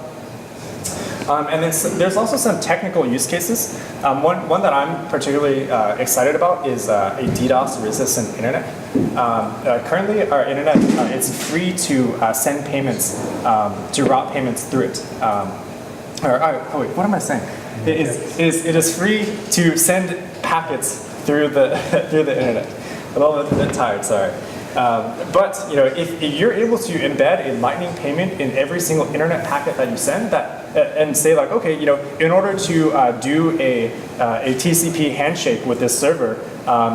And then there's also some technical use cases. One that I'm particularly excited about is a DDoS-resistant internet. Currently, our internet, it's free to send payments, to route payments through it. Wait, what am I saying? It is free to send packets through the internet. I'm a little bit tired, sorry. But if you're able to embed a Lightning payment in every single internet packet that you send, and say like, okay, in order to do a TCP handshake with this server,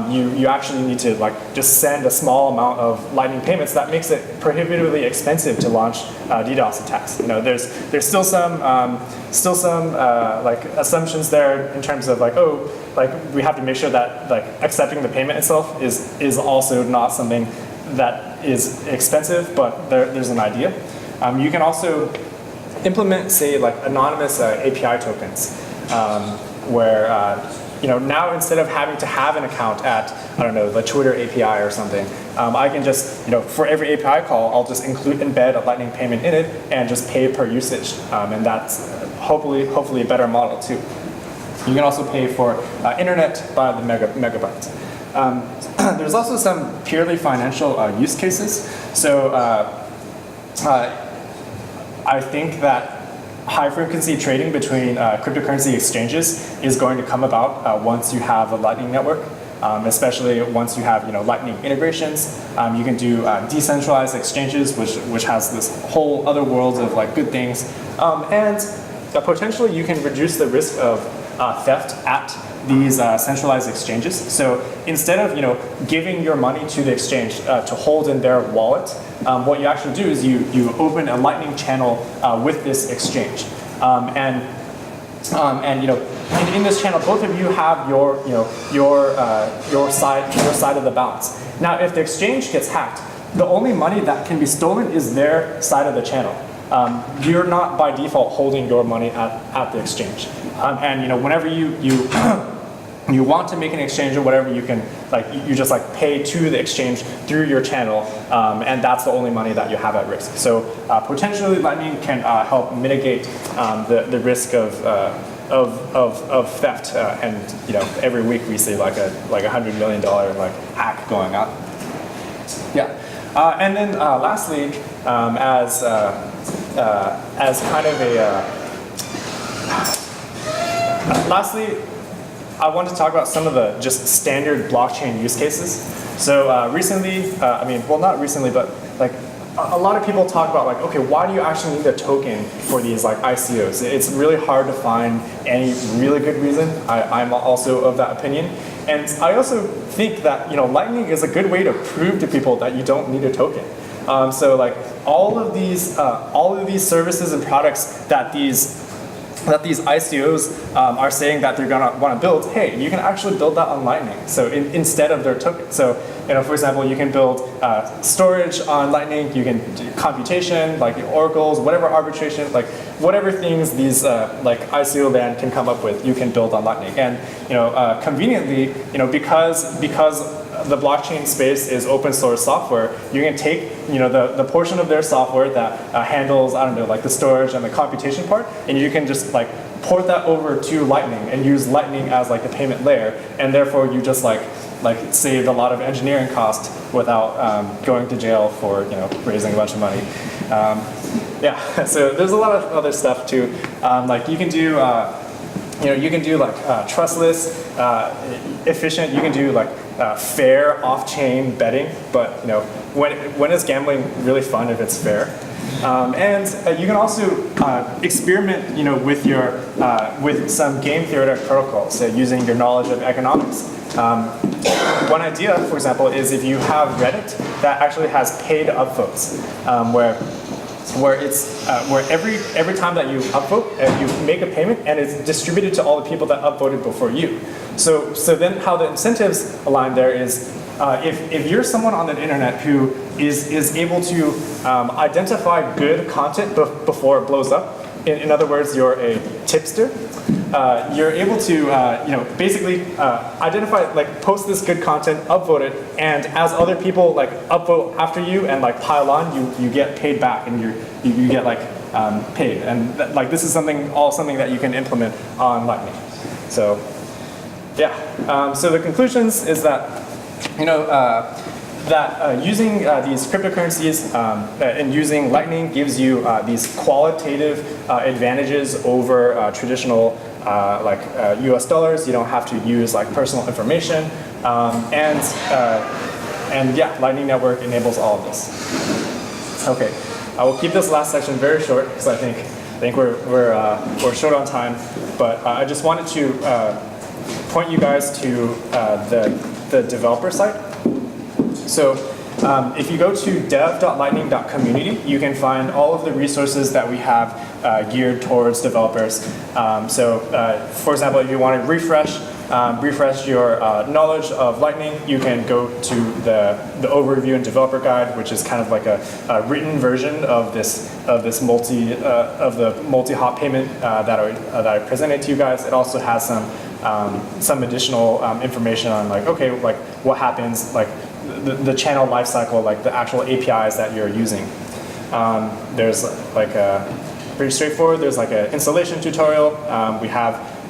you actually need to like just send a small amount of Lightning payments. That makes it prohibitively expensive to launch DDoS attacks. There's still some like assumptions there in terms of like, oh, like we have to make sure that like accepting the payment itself is also not something that is expensive, but there's an idea. You can also implement, say, like anonymous API tokens, where now instead of having to have an account at, I don't know, the Twitter API or something, I can just, for every API call, I'll just embed a Lightning payment in it and just pay per usage, and that's hopefully a better model too. You can also pay for internet by the megabyte. There's also some purely financial use cases. So I think that high-frequency trading between cryptocurrency exchanges is going to come about once you have a Lightning network. especially once you have Lightning integrations. You can do decentralized exchanges, which has this whole other world of like good things, and potentially you can reduce the risk of theft at these centralized exchanges. So instead of giving your money to the exchange to hold in their wallet, what you actually do is you open a Lightning channel with this exchange, and in this channel, both of you have your side of the balance. Now, if the exchange gets hacked, the only money that can be stolen is their side of the channel. You're not by default holding your money at the exchange, and whenever you want to make an exchange or whatever, you can you just pay to the exchange through your channel, and that's the only money that you have at risk. So potentially Lightning can help mitigate the risk of theft, and every week we see like $100 million hack going on. Yeah, and then lastly, as kind of lastly, I want to talk about some of the just standard blockchain use cases. So recently, not recently, but a lot of people talk about okay, why do you actually need a token for these ICOs? It's really hard to find any really good reason. I'm also of that opinion. And I also think that Lightning is a good way to prove to people that you don't need a token. So all of these services and products that these ICOs are saying that they're gonna want to build, hey, you can actually build that on Lightning. So instead of their token. So for example, you can build storage on Lightning. You can do computation, oracles, whatever arbitration, whatever things these ICO land can come up with, you can build on Lightning. And conveniently, because the blockchain space is open source software, you can take the portion of their software that handles, I don't know, the storage and the computation part, and you can just port that over to Lightning and use Lightning as the payment layer, and therefore you just saved a lot of engineering cost without going to jail for raising a bunch of money. Yeah, so there's a lot of other stuff too. You can do trustless, efficient. You can do fair off-chain betting, but when is gambling really fun if it's fair? And you can also experiment, with some game theoretic protocols, using your knowledge of economics. One idea, for example, is if you have Reddit that actually has paid upvotes, where every time that you upvote, you make a payment, and it's distributed to all the people that upvoted before you. So then how the incentives align there is, if you're someone on the internet who is able to identify good content before it blows up, in other words, you're a tipster, you're able to basically identify, post this good content, upvote it, and as other people upvote after you and pile on, you get paid back, and you get paid, and this is something that you can implement on Lightning. So yeah, so the conclusions is that using these cryptocurrencies and using Lightning gives you these qualitative advantages over traditional US dollars. You don't have to use personal information, and yeah, Lightning Network enables all of this. Okay, I will keep this last section very short because I think we're short on time. But I just wanted to point you guys to the developer site. So if you go to dev.lightning.community, you can find all of the resources that we have geared towards developers. For example, if you want to refresh your knowledge of Lightning, you can go to the overview and developer guide, which is kind of like a written version of the multi-hop payment that I presented to you guys. It also has some additional information on what happens, the channel lifecycle, the actual APIs that you're using. There's pretty straightforward. There's an installation tutorial.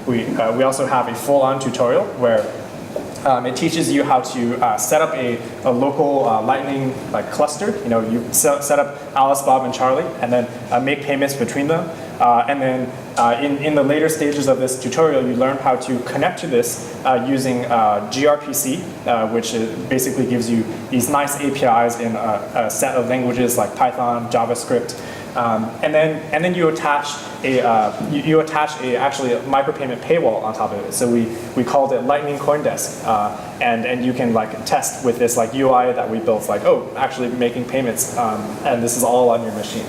We also have a full-on tutorial where it teaches you how to set up a local Lightning cluster. You set up Alice, Bob, and Charlie, and then make payments between them. And then in the later stages of this tutorial, you learn how to connect to this using gRPC, which basically gives you these nice APIs in a set of languages like Python, JavaScript, and then you attach actually a micropayment paywall on top of it. So we called it Lightning CoinDesk, and you can like test with this like UI that we built, like, oh, actually making payments, and this is all on your machine.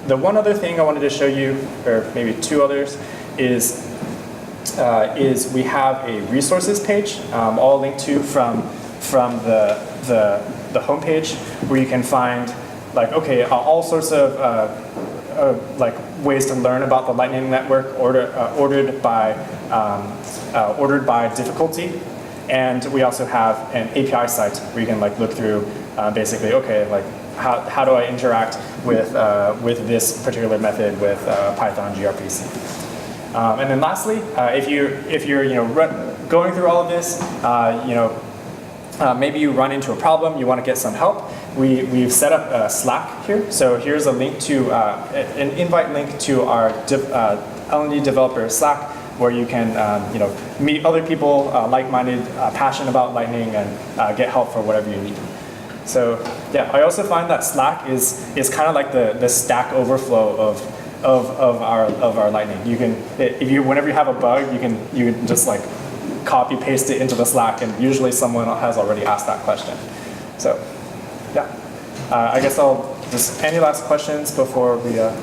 The one other thing I wanted to show you, or maybe two others, is we have a resources page, all linked to from the homepage, where you can find like, okay, all sorts of like ways to learn about the Lightning Network ordered by difficulty, and we also have an API site where you can like look through basically, okay, like how do I interact with this particular method with Python gRPC. And then lastly, if you're going through all of this, maybe you run into a problem, you want to get some help. We've set up Slack here. So here's a link to an invite link to our LND developer Slack, where you can meet other people like-minded, passionate about Lightning, and get help for whatever you need. So yeah, I also find that Slack is kind of like the Stack Overflow of our Lightning. You can, whenever you have a bug, you can just like copy paste it into the Slack, and usually someone has already asked that question. So yeah, I guess I'll just, any last questions before we a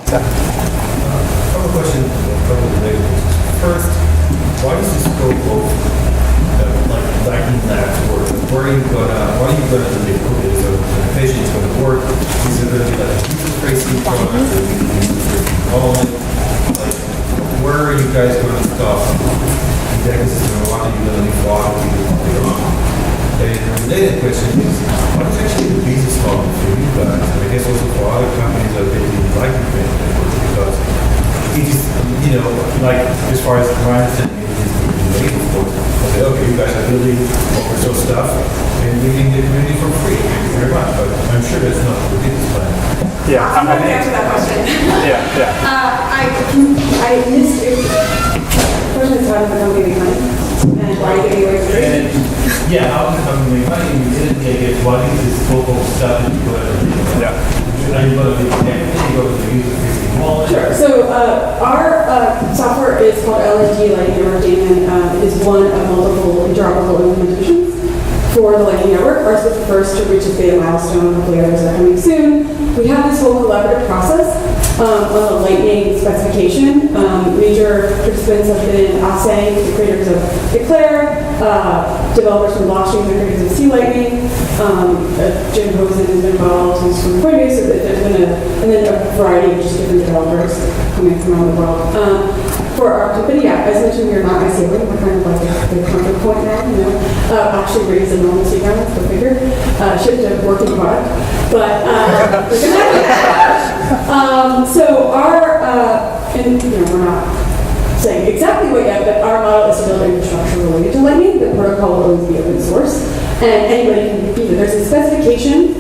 couple questions, related. First, why does the scope of Lightning Labs work? What are you gonna do? So the implementation is going to work. Is it going to be like a user-facing product, or is it user-facing only? Like, where are you guys going to stop? The ecosystem, what are you going to leave out later on? And the related question is, what is actually the business model for you guys? And I guess also for other companies that they do Lightning Network, because it is, like as far as my understanding, it is related, of course. Okay, you guys are building open source stuff and leaving the community for free. Thank you very much, but I'm sure that's not the business plan. Yeah, I'm going to answer that question. Yeah. I missed it. The question is, how does the company make money? And why are you giving away free? Yeah, how does the company make money? You didn't take it. What is this local stuff that you put in? Yeah. Are you going to be connected? You go to the user-facing wallet? Sure. So our software is called LND Lightning Network Daemon. It is one of multiple interoperable implementations for the Lightning Network. Ours was the first to reach its beta milestone. Hopefully others are coming soon. We have this whole collaborative process on the Lightning specification. Major participants have been Fang, the creators of Declare, developers from Watchtowers, the creators of C Lightning, Jim Hosen has been involved, who's from Coinbase, so there's been and then a variety of just different developers coming from around the world. For our company, as mentioned, we are not isolated. We're kind of like the counterpoint now, actually raised a normalcy ground, go figure. Shipped a working product. But we're going to have so our, and we're not saying exactly what yet, but our model is to build infrastructure related to Lightning. The protocol will always be open source, and anybody can be there. There's a specification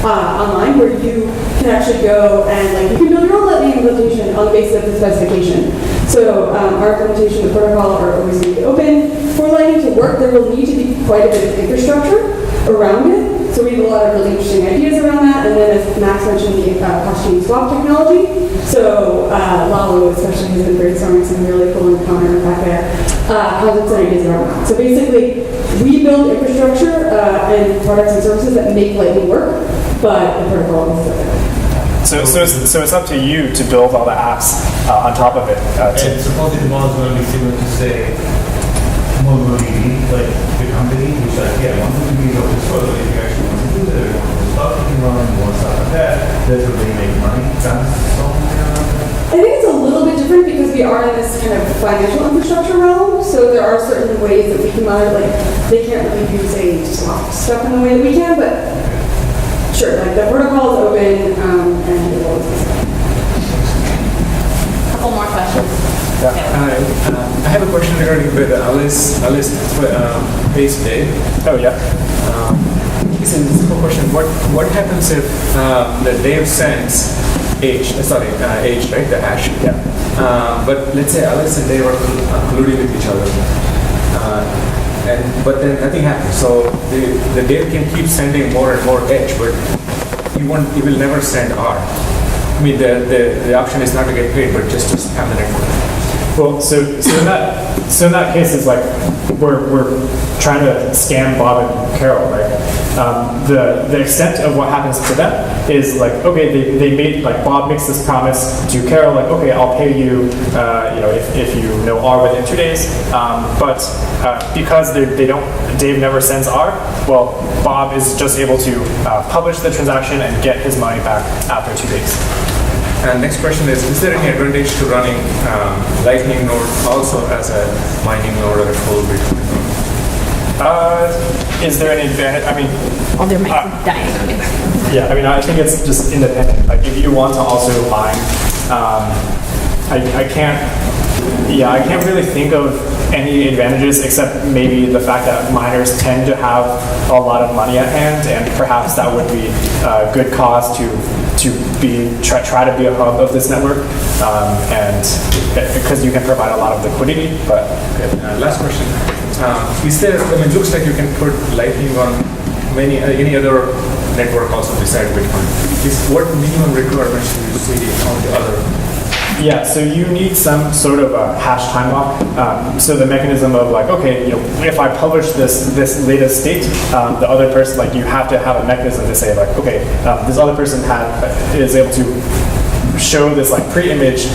online where you can actually go and you can build your own Lightning implementation on the basis of the specification. So our implementation of the protocol are always going to be open. For Lightning to work, there will need to be quite a bit of infrastructure around it. So we have a lot of really interesting ideas around that. And then, as Max mentioned, the cross-chain swap technology. So Lalo especially has been brainstorming some really cool and counter back there. Has some ideas around that. So basically, we build infrastructure and products and services that make Lightning work, but the protocol is different. So it's up to you to build all the apps on top of it. And supposedly the model is going to be similar to, say, MongoDB, like the company, which MongoDB is open source, but if you actually want to do that, you want to stuff you can run, you want stuff like that, that's where they make money. I think it's a little bit different because we are in this kind of financial infrastructure realm, so there are certain ways that we can monitor, they can't really do, say, swap stuff in the way that we can, but sure, the protocol is open, and it will Couple more questions. I have a question regarding the Alice base day. Oh yeah. It's a simple question. What happens if the Dave sends age, right? The hash. Yeah. But let's say Alice and Dave are colluding with each other. But then nothing happens. So the Dave can keep sending more and more H, but he will never send R. I mean, the option is not to get paid, but just to spam the network. Well, so in that case, it's like we're trying to scam Bob and Carol, right? The extent of what happens to them is like, okay, they made, like, Bob makes this promise to Carol, like, okay, I'll pay you, if you know R within 2 days. But because Dave never sends R, well, Bob is just able to publish the transaction and get his money back after 2 days. And next question is there any advantage to running Lightning node also as a mining node or a full Bitcoin node? Is there any advantage? I mean, Oh, their mic is dying on me. yeah, I mean, I think it's just independent. Like, if you want to also mine, I can't really think of any advantages except maybe the fact that miners tend to have a lot of money at hand, and perhaps that would be a good cause to try to be a hub of this network, and because you can provide a lot of liquidity. But last question: is there? I mean, it looks like you can put Lightning on any other network also besides Bitcoin. What minimum requirements do you see on the other? Yeah, so you need some sort of a hash time lock. So the mechanism of, like, okay, if I publish this latest state, the other person, like, you have to have a mechanism to say, like, okay, this other person is able to show this, like, pre-image,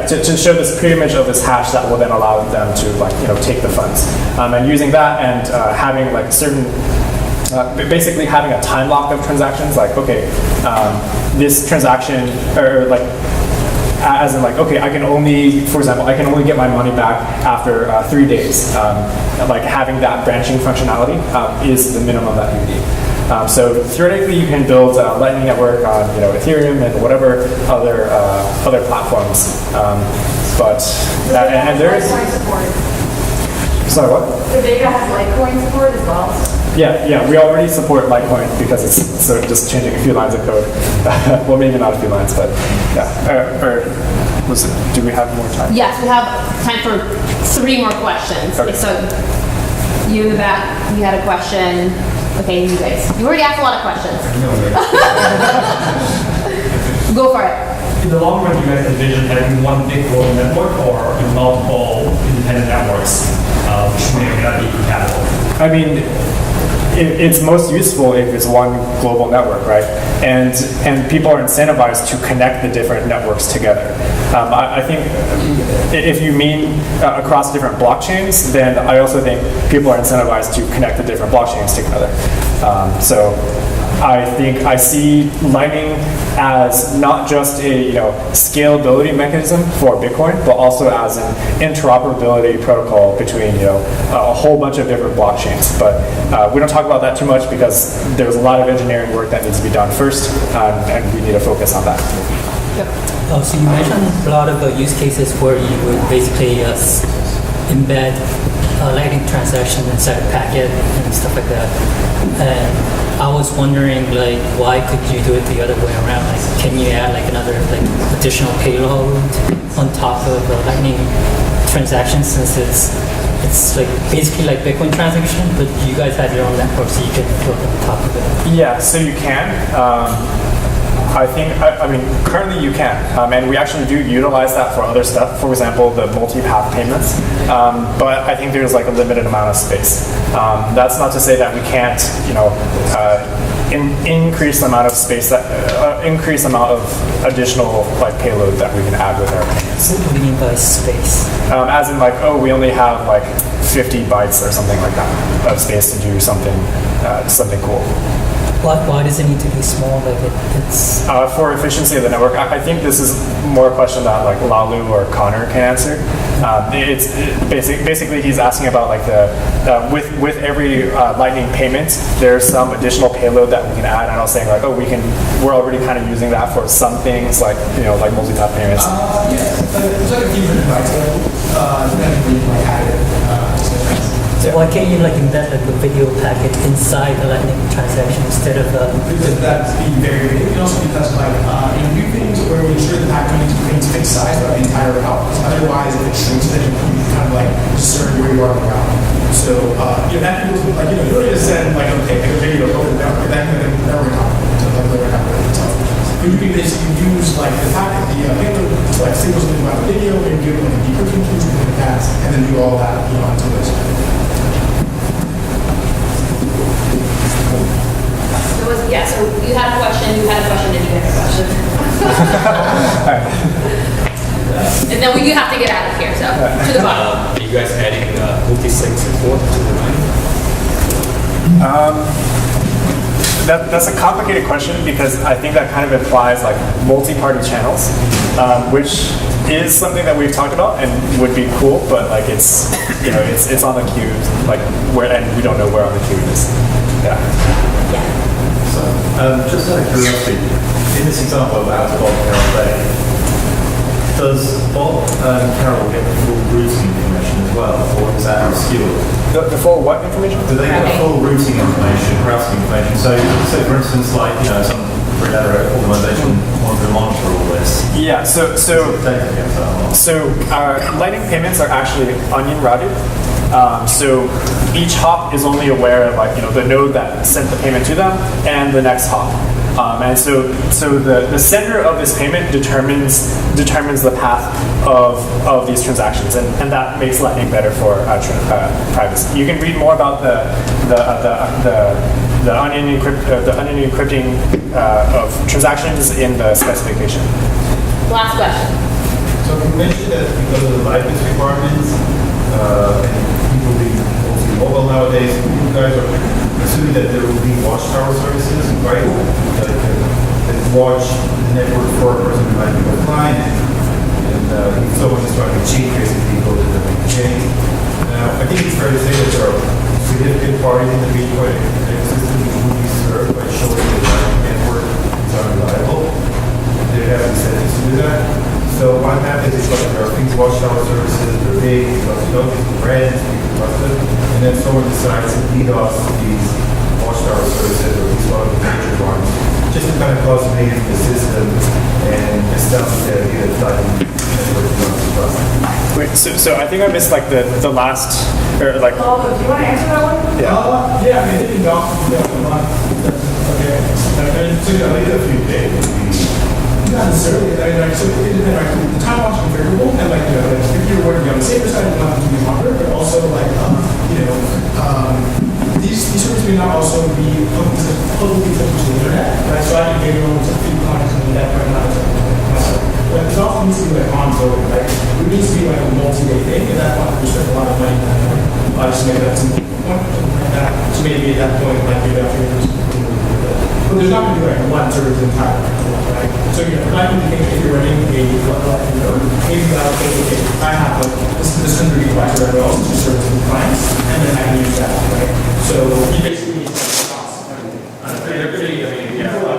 to show this pre-image of this hash that will then allow them to, like, take the funds. And using that and having, like, certain basically having a time lock of transactions, like, okay, this transaction, or like, as in, like, okay, I can only, for example, I can only get my money back after 3 days. Like, having that branching functionality is the minimum that you need. So theoretically, you can build a Lightning network on, Ethereum and whatever other platforms. And there is. Sorry, what? The Vega has Litecoin support as well. Yeah, we already support Litecoin because it's sort of just changing a few lines of code. Well, maybe not a few lines, but yeah. Do we have more time? Yes, we have time for 3 more questions. Okay. So, you in the back, you had a question. Okay, you guys. You already asked a lot of questions. Go for it. In the long run, do you guys envision having one big global network or multiple independent networks, which may or may not be compatible? I mean, it's most useful if it's one global network, right? And people are incentivized to connect the different networks together. I think if you mean across different blockchains, then I also think people are incentivized to connect the different blockchains together. So I think I see Lightning as not just a scalability mechanism for Bitcoin, but also as an interoperability protocol between a whole bunch of different blockchains. But we don't talk about that too much because there's a lot of engineering work that needs to be done first, and we need to focus on that. Oh, so you mentioned a lot of use cases where you would basically embed a Lightning transaction inside a packet and stuff like that. And I was wondering, like, why could you do it the other way around? Like, can you add like another additional payload on top of the Lightning transaction, since it's like basically like Bitcoin transaction, but you guys have your own network, so you can build on top of it? Yeah, so you can. I mean, currently you can, and we actually do utilize that for other stuff. For example, the multi-path payments. But I think there's like a limited amount of space. That's not to say that we can't, increase the amount of space increase the amount of additional payload that we can add with our payments. What do you mean by space? As in, we only have 50 bytes or something like that of space to do something cool. Why does it need to be small? It's for efficiency of the network. I think this is more a question that Lalu or Connor can answer. It's basically he's asking about with every Lightning payment, there's some additional payload that we can add. And I was saying we're already kind of using that for some things like multi-path payments. It's like a few different bytes. Then we add it. So why can't you like embed like a video packet inside the Lightning transaction instead of Because that's being very big, and also because like in new things where we ensure the packet remains fixed size throughout the entire route. Because otherwise, if it shrinks, then you can kind of like discern where you are on the route. So that feels like you don't just send like okay, like a video over the network. That can never happen to like later happen to television. But you can basically use like the packet, the payload to like signal something about the video, and give like a decryption key to the pass, and then do all that onto this. So you had a question, and you had a question. And then we do have to get out of here, so to the bottom. Are you guys adding multi-sig support to the line? That's a complicated question because I think that kind of implies like multi-party channels, which is something that we've talked about and would be cool, but like it's on the queue, like where, and we don't know where on the queue it is. Yeah. So, just out of curiosity, in this example about Bob Carroll Day, does Bob and Carroll get the full routing information as well, or is that obscure? The full what information? Do they get full routing information, routing information? So, for instance, like some other organization wants to monitor all this. Yeah. So Lightning payments are actually onion routed. So each hop is only aware of the node that sent the payment to them and the next hop. And so the sender of this payment determines the path of these transactions, and that makes Lightning better for privacy. You can read more about the onion encrypting of transactions in the specification. Last question. So you mentioned that because of the liveness requirements, and people being mostly mobile nowadays, you guys are assuming that there will be Watchtower services, right? That watch the network for a person who might be offline, and if someone is trying to cheat, basically go to the chain. Now, I think it's fair to say that there are significant parties in the Bitcoin ecosystem which will be served by showing that the network is unreliable. They have incentives to do that. So what happens is there are things Watchtower services, they're big, because it's brands, people trust them, and then someone decides to DDoS these Watchtower services or these one of the major ones, just to kind of cause maybe the system and establish the idea that network is not trust. Wait, so I think I missed like the last or like. Oh, do you want to answer that one? Yeah. Yeah, I mean, okay. So a few days. Not necessarily. So it depends. The time watch is variable, and if you're working on the safer side, you don't have to be longer. But also, these servers may not also be publicly open to the internet, right? So I can maybe only to few clients on the net, but not myself. But it also needs to be ongoing, right? It needs to be a multi-day thing, and that's why we spend a lot of money on that. Just maybe that's like that. So maybe at that point, maybe after years. But there's not going to be one service entirely, right? So if you're running a Lightning node, maybe that'll say, okay, I have this 100 gigabytes or whatever else to service the clients, and then I can use that, right? So you basically need to cost.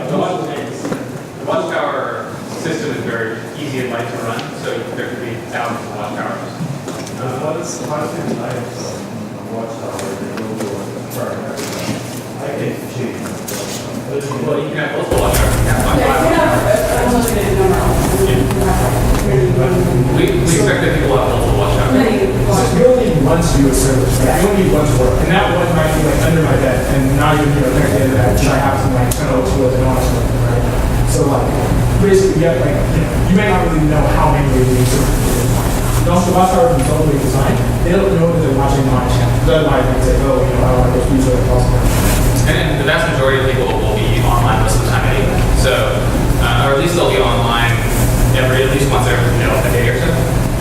The Watchtower system is very easy and light to run, so there could be thousands of Watchtowers. What is the life of Watchtower? I can't change. Well, you can have multiple Watchtowers. We expect that people have multiple Watchtowers. You only need one to do a service, right? You only need one to work. And that one might be under my bed, and not even connected to that, which I have to turn over to it and all that stuff, right? So basically, you may not really know how many ways you need to. And also, Watchtowers are totally designed. They don't know that they're watching my channel. Otherwise, they say, oh, I want to go speak to it possible. And the vast majority of people will be online most of the time anyway. So, or at least they'll be online at least once every a day or so.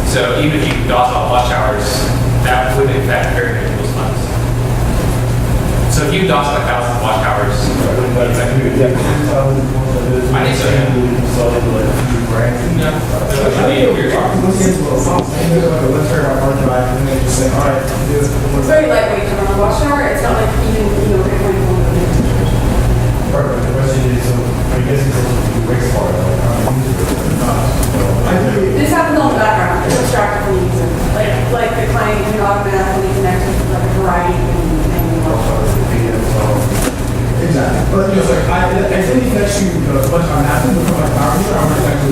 So even if you DOS all Watchtowers, that would in fact very many people's funds. So if you DOS 1,000 Watchtowers, I think so. Yeah. It's very lightweight to run a Watchtower. It's not like even Perfect. The question is, I guess it's a waste part of this happens on the background. It's abstracted from the user. Like the client can automatically connect with a variety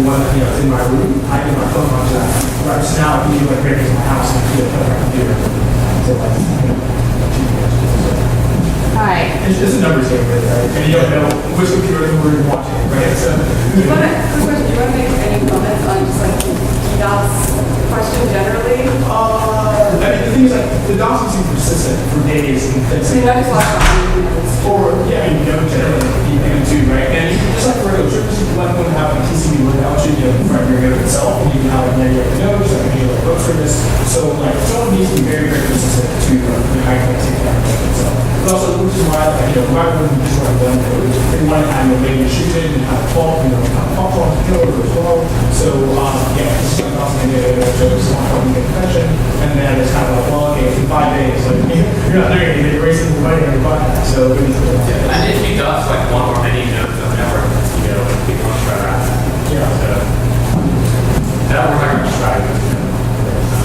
one that, is in my room, I do my phone onto that. Right, so now I can do like breakers in my house and put it on my computer. So like, All right. it's a numbers game, really, right? And you don't know which computer we're watching, right? So, Do you want to make any comments on just like DDoS question generally? I mean, the thing is, like, the DOS has been persistent for days and things. I mean, that is why Or, yeah, I mean, generally, even too, right? And just like for regular services, you might want to have a TCP loadout, in front of your node itself, and you can have like network nodes, like any like web service. So, like, someone needs to be very, very persistent to high connectivity network itself. But also, which is why, like, why wouldn't you just run one node? If you want to have your main distributed and have fault, have fault on the node as well. So, yeah, it's like also a service on how we get connection, and then it's kind of like, well, okay, in 5 days, like, you're not doing anything, you're wasting the money on your podcast. So, we need to do that. And if he does like one or many nodes of the network, people want to try that. Yeah. So, that would work like a strategy.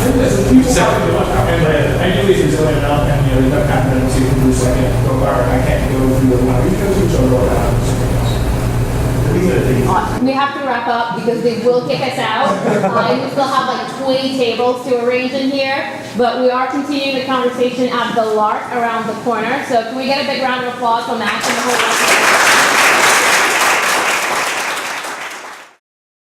And ideally, it's resilient enough, and you don't have to lose like I can't go through the one week or two, so roll out. We have to wrap up because they will kick us out. We still have like 20 tables to arrange in here, but we are continuing the conversation at the Lark around the corner. So can we get a big round of applause from Max and the whole rest of